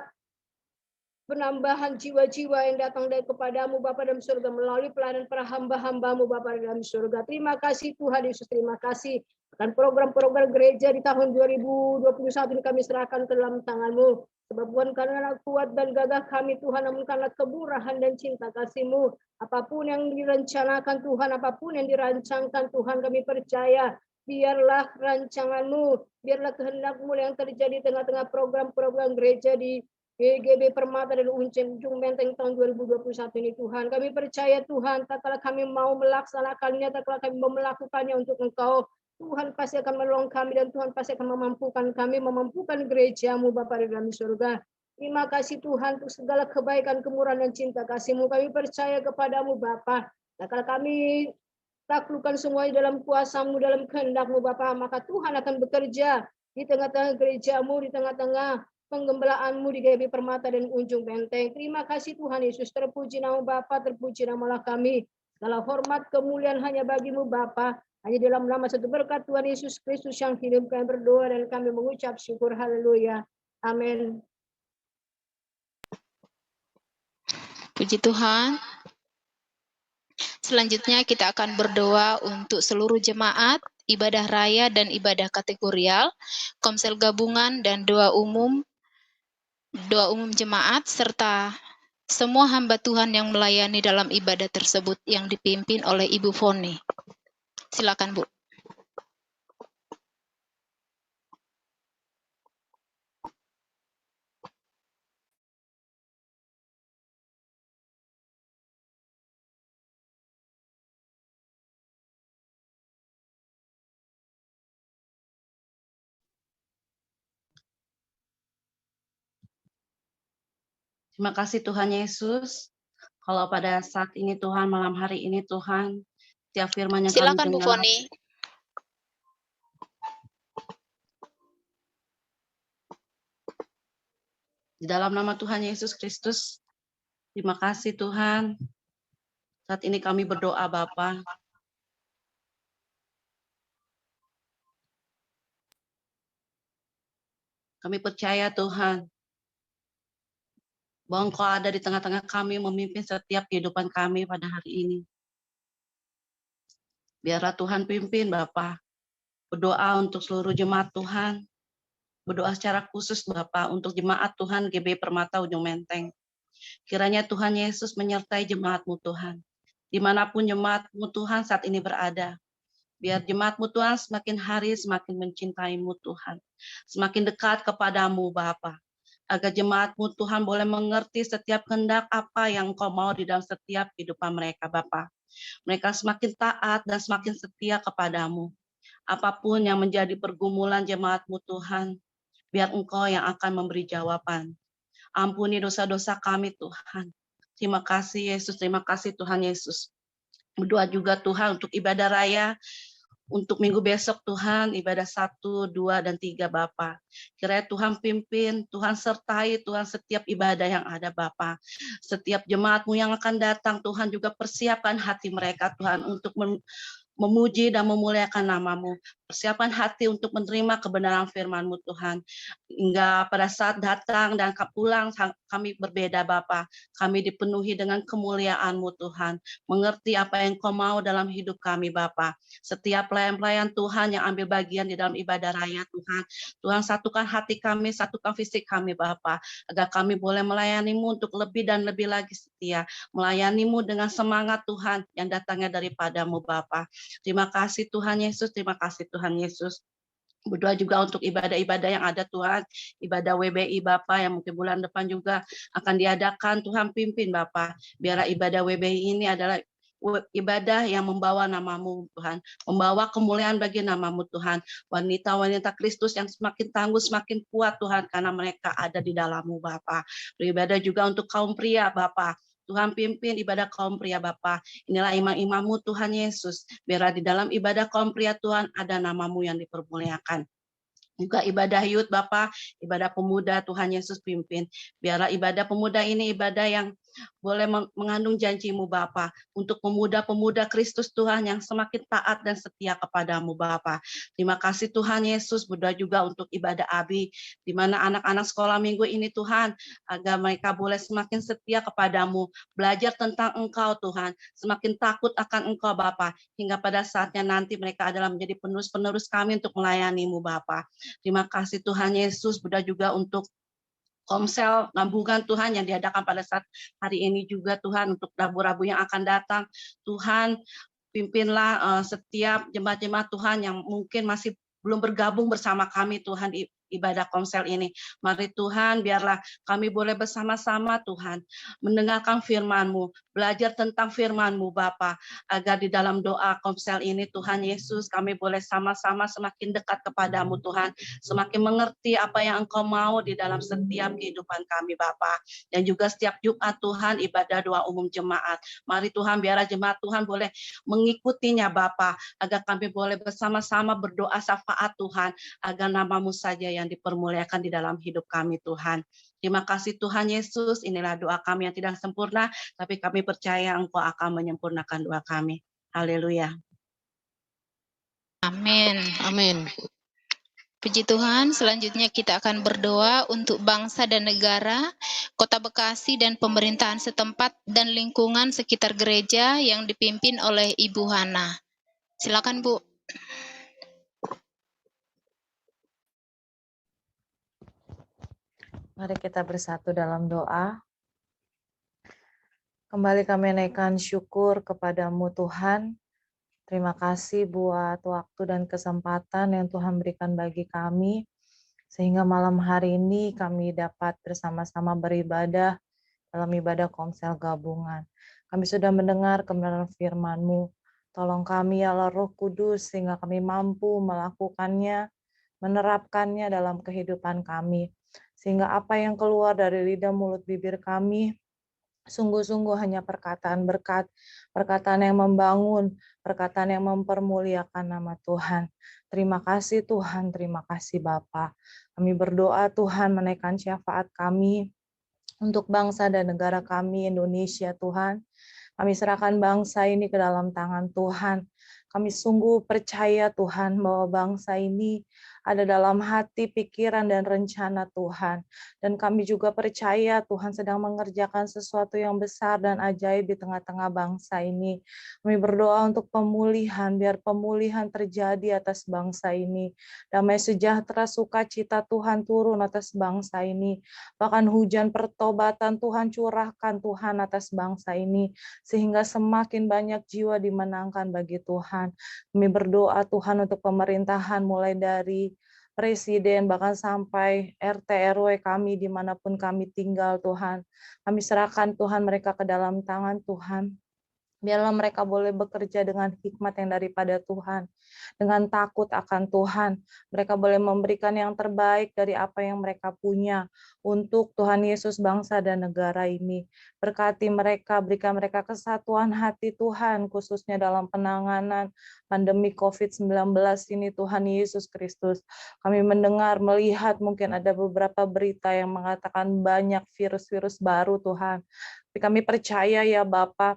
penambahan jiwa-jiwa yang datang dari kepadamu Bapa dalam surga melalui pelayanan para hamba-hamba-Mu Bapa dalam surga. Terima kasih Tuhan Yesus, terima kasih. Dan program-program gereja di tahun 2021 ini kami serahkan ke dalam tangan-Mu. Sebab bukan karena kuat dan gagah kami Tuhan, namun karena kemurahan dan cinta kasih-Mu. Apapun yang direncanakan Tuhan, apapun yang dirancangkan Tuhan, kami percaya biarlah rancangan-Mu, biarlah kehendak-Mu yang terjadi di tengah-tengah program-program gereja di GGB Permata dan Ujung Menteng tahun 2021 ini Tuhan. Kami percaya Tuhan, tak kala kami mau melaksanakannya, tak kala kami mau melakukannya untuk Engkau, Tuhan pasti akan menolong kami dan Tuhan pasti akan memampukan kami, memampukan gereja-Mu Bapa di dalam surga. Terima kasih Tuhan untuk segala kebaikan, kemurahan dan cinta kasih-Mu. Kami percaya kepadamu Bapa. Nah, kalau kami taklukkan semuanya dalam kuasa-Mu, dalam kehendak-Mu Bapa, maka Tuhan akan bekerja di tengah-tengah gereja-Mu, di tengah-tengah penggembelaan-Mu di GBI Permata dan Ujung Menteng. Terima kasih Tuhan Yesus, terpuji nama Bapa, terpuji namalah kami. Segala hormat kemuliaan hanya bagi-Mu Bapa. Hanya dalam nama satu berkat Tuhan Yesus Kristus yang hidup, kami berdoa dan kami mengucap syukur. Haleluya. Amin. Puji Tuhan. Selanjutnya kita akan berdoa untuk seluruh jemaat, ibadah raya dan ibadah kategorial, komsel gabungan dan doa umum jemaat, serta semua hamba Tuhan yang melayani dalam ibadah tersebut yang dipimpin oleh Ibu Foni. Silakan Bu. Terima kasih Tuhan Yesus. Kalau pada saat ini Tuhan, malam hari ini Tuhan, tiap firman yang kami Silakan Bu dengar, Foni. di dalam nama Tuhan Yesus Kristus, terima kasih Tuhan. Saat ini kami berdoa Bapa. Kami percaya Tuhan, bahwa Engkau ada di tengah-tengah kami, memimpin setiap kehidupan kami pada hari ini. Biarlah Tuhan pimpin Bapa. Berdoa untuk seluruh jemaat Tuhan. Berdoa secara khusus Bapa untuk jemaat Tuhan GBI Permata Ujung Menteng. Kiranya Tuhan Yesus menyertai jemaat-Mu Tuhan. Dimanapun jemaat-Mu Tuhan saat ini berada. Biar jemaat-Mu Tuhan semakin hari semakin mencintai-Mu Tuhan. Semakin dekat kepadamu Bapa. Agar jemaat-Mu Tuhan boleh mengerti setiap kehendak apa yang Engkau mau di dalam setiap kehidupan mereka Bapa. Mereka semakin taat dan semakin setia kepadamu. Apapun yang menjadi pergumulan jemaat-Mu Tuhan, biar Engkau yang akan memberi jawaban. Ampuni dosa-dosa kami Tuhan. Terima kasih Yesus, terima kasih Tuhan Yesus. Berdoa juga Tuhan untuk ibadah raya, untuk minggu besok Tuhan, ibadah 1, 2, dan 3 Bapa. Kiranya Tuhan pimpin, Tuhan sertai Tuhan setiap ibadah yang ada Bapa. Setiap jemaat-Mu yang akan datang Tuhan juga persiapkan hati mereka Tuhan untuk memuji dan memuliakan nama-Mu. Persiapan hati untuk menerima kebenaran firman-Mu Tuhan. Hingga pada saat datang dan pulang kami berbeda Bapa. Kami dipenuhi dengan kemuliaan-Mu Tuhan. Mengerti apa yang Kau mau dalam hidup kami Bapa. Setiap pelayan-pelayan Tuhan yang ambil bagian di dalam ibadah raya Tuhan. Tuhan satukan hati kami, satukan fisik kami Bapa. Agar kami boleh melayani-Mu untuk lebih dan lebih lagi setia. Melayani-Mu dengan semangat Tuhan yang datangnya daripada-Mu Bapa. Terima kasih Tuhan Yesus, terima kasih Tuhan Yesus. Berdoa juga untuk ibadah-ibadah yang ada Tuhan, ibadah WBI Bapa yang mungkin bulan depan juga akan diadakan, Tuhan pimpin Bapa. Biarlah ibadah WBI ini adalah ibadah yang membawa nama-Mu Tuhan, membawa kemuliaan bagi nama-Mu Tuhan. Wanita-wanita Kristus yang semakin tangguh, semakin kuat Tuhan, karena mereka ada di dalam-Mu Bapa. Beribadah juga untuk kaum pria Bapa. Tuhan pimpin ibadah kaum pria Bapa. Inilah imam-imam-Mu Tuhan Yesus. Biarlah di dalam ibadah kaum pria Tuhan ada nama-Mu yang dipermuliakan. Juga ibadah youth Bapa, ibadah pemuda Tuhan Yesus pimpin. Biarlah ibadah pemuda ini ibadah yang boleh mengandung janji-Mu Bapa, untuk pemuda-pemuda Kristus Tuhan yang semakin taat dan setia kepadamu Bapa. Terima kasih Tuhan Yesus, berdoa juga untuk ibadah Abi, di mana anak-anak sekolah minggu ini Tuhan, agar mereka boleh semakin setia kepadamu, belajar tentang Engkau Tuhan, semakin takut akan Engkau Bapa, hingga pada saatnya nanti mereka adalah menjadi penerus-penerus kami untuk melayani-Mu Bapa. Terima kasih Tuhan Yesus, berdoa juga untuk Komsel gabungan Tuhan yang diadakan pada saat hari ini juga Tuhan, untuk rabu-rabu yang akan datang. Tuhan, pimpinlah setiap jemaat-jemaat Tuhan yang mungkin masih belum bergabung bersama kami Tuhan di ibadah Komsel ini. Mari Tuhan, biarlah kami boleh bersama-sama Tuhan mendengarkan firman-Mu, belajar tentang firman-Mu Bapa, agar di dalam doa Komsel ini Tuhan Yesus, kami boleh sama-sama semakin dekat kepadamu Tuhan, semakin mengerti apa yang Engkau mau di dalam setiap kehidupan kami Bapa. Dan juga setiap Jumat Tuhan ibadah doa umum jemaat. Mari Tuhan, biarlah jemaat Tuhan boleh mengikutinya Bapa, agar kami boleh bersama-sama berdoa syafaat Tuhan, agar nama-Mu saja yang dipermuliakan di dalam hidup kami Tuhan. Terima kasih Tuhan Yesus, inilah doa kami yang tidak sempurna, tapi kami percaya Engkau akan menyempurnakan doa kami. Haleluya. Amin. Amin. Puji Tuhan, selanjutnya kita akan berdoa untuk bangsa dan negara, Kota Bekasi dan pemerintahan setempat dan lingkungan sekitar gereja yang dipimpin oleh Ibu Hana. Silakan Bu. Mari kita bersatu dalam doa. Kembali kami naikkan syukur kepadamu Tuhan. Terima kasih buat waktu dan kesempatan yang Tuhan berikan bagi kami, sehingga malam hari ini kami dapat bersama-sama beribadah dalam ibadah Komsel gabungan. Kami sudah mendengar kebenaran firman-Mu. Tolong kami ya Allah Roh Kudus, sehingga kami mampu melakukannya, menerapkannya dalam kehidupan kami. Sehingga apa yang keluar dari lidah mulut bibir kami, sungguh-sungguh hanya perkataan berkat, perkataan yang membangun, perkataan yang mempermuliakan nama Tuhan. Terima kasih Tuhan, terima kasih Bapa. Kami berdoa Tuhan menaikkan syafaat kami untuk bangsa dan negara kami Indonesia Tuhan. Kami serahkan bangsa ini ke dalam tangan Tuhan. Kami sungguh percaya Tuhan bahwa bangsa ini ada dalam hati, pikiran, dan rencana Tuhan. Dan kami juga percaya Tuhan sedang mengerjakan sesuatu yang besar dan ajaib di tengah-tengah bangsa ini. Kami berdoa untuk pemulihan, biar pemulihan terjadi atas bangsa ini. Damai sejahtera, sukacita Tuhan turun atas bangsa ini. Bahkan hujan pertobatan Tuhan curahkan Tuhan atas bangsa ini. Sehingga semakin banyak jiwa dimenangkan bagi Tuhan. Kami berdoa Tuhan untuk pemerintahan mulai dari Presiden bahkan sampai RT RW kami dimanapun kami tinggal Tuhan. Kami serahkan Tuhan mereka ke dalam tangan Tuhan. Biarlah mereka boleh bekerja dengan hikmat yang daripada Tuhan, dengan takut akan Tuhan. Mereka boleh memberikan yang terbaik dari apa yang mereka punya untuk Tuhan Yesus, bangsa dan negara ini. Berkati mereka, berikan mereka kesatuan hati Tuhan, khususnya dalam penanganan pandemi COVID-19 ini Tuhan Yesus Kristus. Kami mendengar, melihat mungkin ada beberapa berita yang mengatakan banyak virus-virus baru Tuhan. Tapi kami percaya ya Bapa,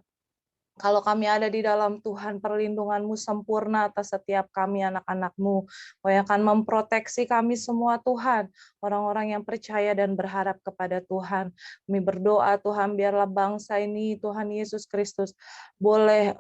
kalau kami ada di dalam Tuhan, perlindungan-Mu sempurna atas setiap kami anak-anak-Mu. Kau yang akan memproteksi kami semua Tuhan, orang-orang yang percaya dan berharap kepada Tuhan. Kami berdoa Tuhan, biarlah bangsa ini Tuhan Yesus Kristus boleh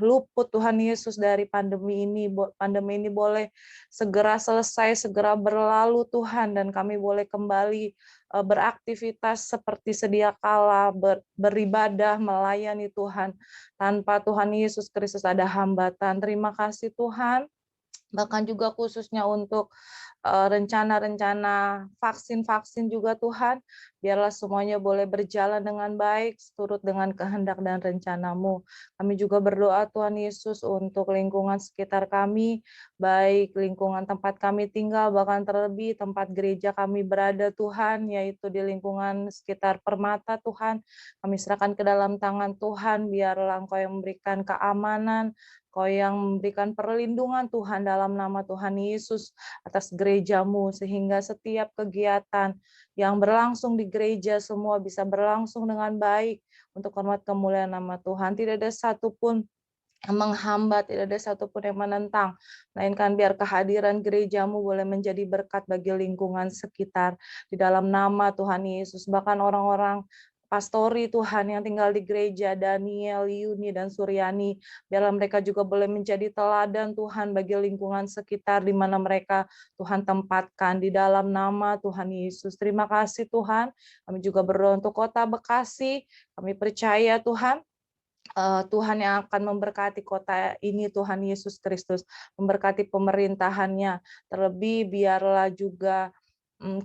luput Tuhan Yesus dari pandemi ini. Pandemi ini boleh segera selesai, segera berlalu Tuhan, dan kami boleh kembali beraktivitas seperti sedia kala, beribadah, melayani Tuhan. Tanpa Tuhan Yesus Kristus ada hambatan. Terima kasih Tuhan. Bahkan juga khususnya untuk rencana-rencana vaksin-vaksin juga Tuhan, biarlah semuanya boleh berjalan dengan baik, turut dengan kehendak dan rencana-Mu. Kami juga berdoa Tuhan Yesus untuk lingkungan sekitar kami, baik lingkungan tempat kami tinggal, bahkan terlebih tempat gereja kami berada Tuhan, yaitu di lingkungan sekitar Permata Tuhan. Kami serahkan ke dalam tangan Tuhan, biarlah Engkau yang memberikan keamanan, Kau yang memberikan perlindungan Tuhan dalam nama Tuhan Yesus atas gerejamu, sehingga setiap kegiatan yang berlangsung di gereja semua bisa berlangsung dengan baik untuk hormat kemuliaan nama Tuhan. Tidak ada satupun yang menghambat, tidak ada satupun yang menentang, melainkan biar kehadiran gerejamu boleh menjadi berkat bagi lingkungan sekitar. Di dalam nama Tuhan Yesus, bahkan orang-orang pastori Tuhan yang tinggal di gereja, Daniel, Yuni, dan Suryani, biarlah mereka juga boleh menjadi teladan Tuhan bagi lingkungan sekitar di mana mereka Tuhan tempatkan, di dalam nama Tuhan Yesus. Terima kasih Tuhan, kami juga berdoa untuk kota Bekasi, kami percaya Tuhan, Tuhan yang akan memberkati kota ini, Tuhan Yesus Kristus, memberkati pemerintahannya, terlebih biarlah juga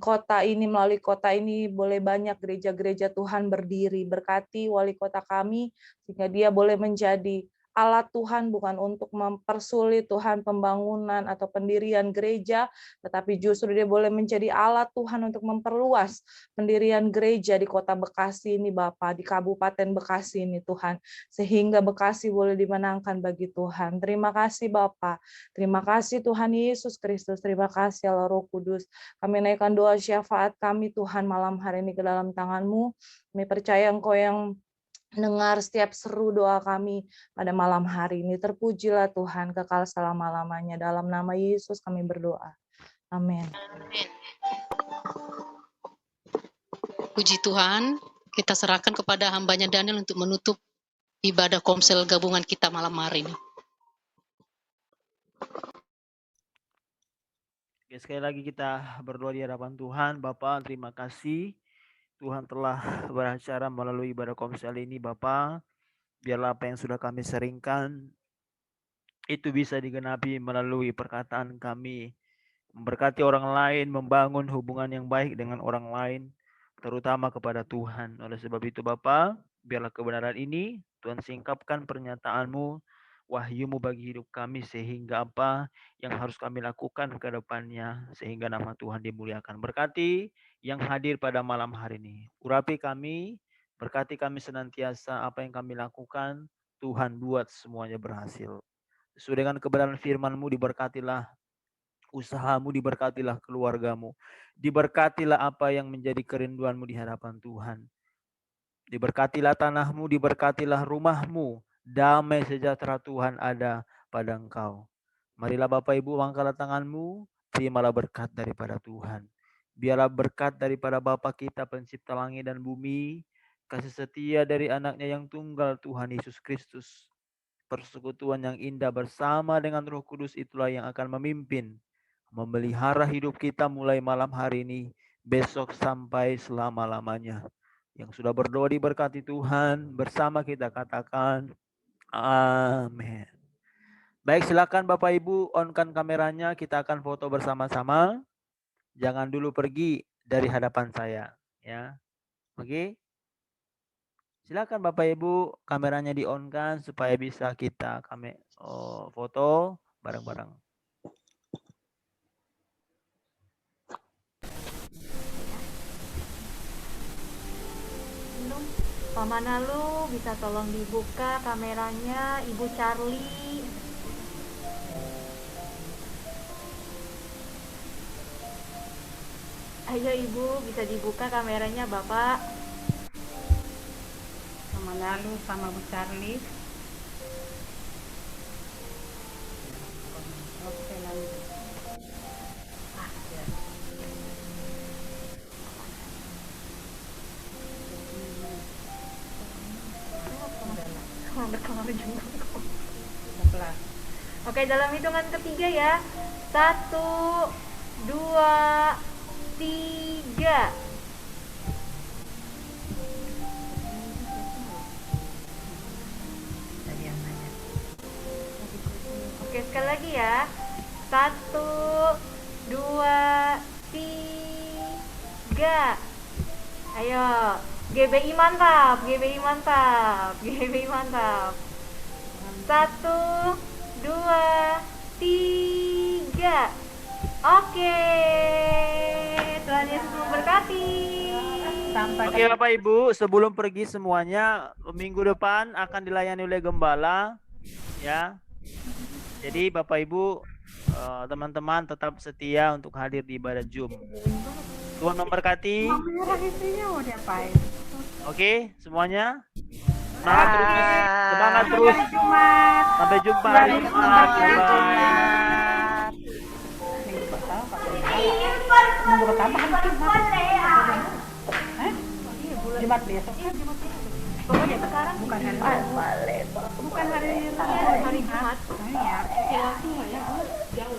kota ini, melalui kota ini boleh banyak gereja-gereja Tuhan berdiri. Berkati wali kota kami, sehingga dia boleh menjadi alat Tuhan, bukan untuk mempersulit Tuhan pembangunan atau pendirian gereja, tetapi justru dia boleh menjadi alat Tuhan untuk memperluas pendirian gereja di kota Bekasi ini Bapa, di Kabupaten Bekasi ini Tuhan, sehingga Bekasi boleh dimenangkan bagi Tuhan. Terima kasih Bapa, terima kasih Tuhan Yesus Kristus, terima kasih Allah Roh Kudus. Kami naikkan doa syafaat kami Tuhan malam hari ini ke dalam tangan-Mu. Kami percaya Engkau yang dengar setiap seru doa kami pada malam hari ini. Terpujilah Tuhan kekal selama-lamanya. Dalam nama Yesus kami berdoa. Amin. Puji Tuhan, kita serahkan kepada hambanya Daniel untuk menutup ibadah komsel gabungan kita malam hari ini. Oke, sekali lagi kita berdoa di hadapan Tuhan. Bapa, terima kasih Tuhan telah beracara melalui ibadah komsel ini Bapa. Biarlah apa yang sudah kami seringkan itu bisa digenapi melalui perkataan kami. Memberkati orang lain, membangun hubungan yang baik dengan orang lain, terutama kepada Tuhan. Oleh sebab itu Bapa, biarlah kebenaran ini Tuhan singkapkan pernyataan-Mu, wahyu-Mu bagi hidup kami, sehingga apa yang harus kami lakukan ke depannya, sehingga nama Tuhan dimuliakan. Berkati yang hadir pada malam hari ini. Urapi kami, berkati kami senantiasa, apa yang kami lakukan, Tuhan buat semuanya berhasil. Sesuai dengan kebenaran firman-Mu, diberkatilah usahamu, diberkatilah keluargamu, diberkatilah apa yang menjadi kerinduanmu di hadapan Tuhan. Diberkatilah tanahmu, diberkatilah rumahmu, damai sejahtera Tuhan ada pada engkau. Marilah Bapak Ibu angkatlah tanganmu, terimalah berkat daripada Tuhan. Biarlah berkat daripada Bapa kita pencipta langit dan bumi, kasih setia dari anaknya yang tunggal Tuhan Yesus Kristus, persekutuan yang indah bersama dengan Roh Kudus itulah yang akan memimpin, memelihara hidup kita mulai malam hari ini, besok sampai selama-lamanya. Yang sudah berdoa diberkati Tuhan, bersama kita katakan amin. Baik, silakan Bapak Ibu on-kan kameranya, kita akan foto bersama-sama. Jangan dulu pergi dari hadapan saya, ya. Oke. Silakan Bapak Ibu kameranya di-on-kan supaya bisa kita foto bareng-bareng. Pak Manalu bisa tolong dibuka kameranya, Ibu Charlie. Ayo Ibu, bisa dibuka kameranya Bapak. Pak Manalu sama Bu Charlie. Oke, lanjut. Oke, dalam hitungan ketiga ya. 1, 2, 3. Oke, sekali lagi ya. 1, 2, 3. Ayo, GBI mantap, GBI mantap, GBI mantap. 1, 2, 3. Oke, Tuhan Yesus memberkati. Oke Bapak Ibu, sebelum pergi semuanya, minggu depan akan dilayani oleh Gembala, ya. Jadi Bapak Ibu, teman-teman tetap setia untuk hadir di ibadah Zoom. Tuhan memberkati. Merah isinya mau diapain? Oke, semuanya. Semangat terus. Semangat terus. Jumat. Sampai jumpa hari Jumat. Bye-bye. Minggu pertama kan Jumat. Jumat besok kan Jumat. Pokoknya sekarang bukan hari bukan hari Jumat. Iya. Jauh.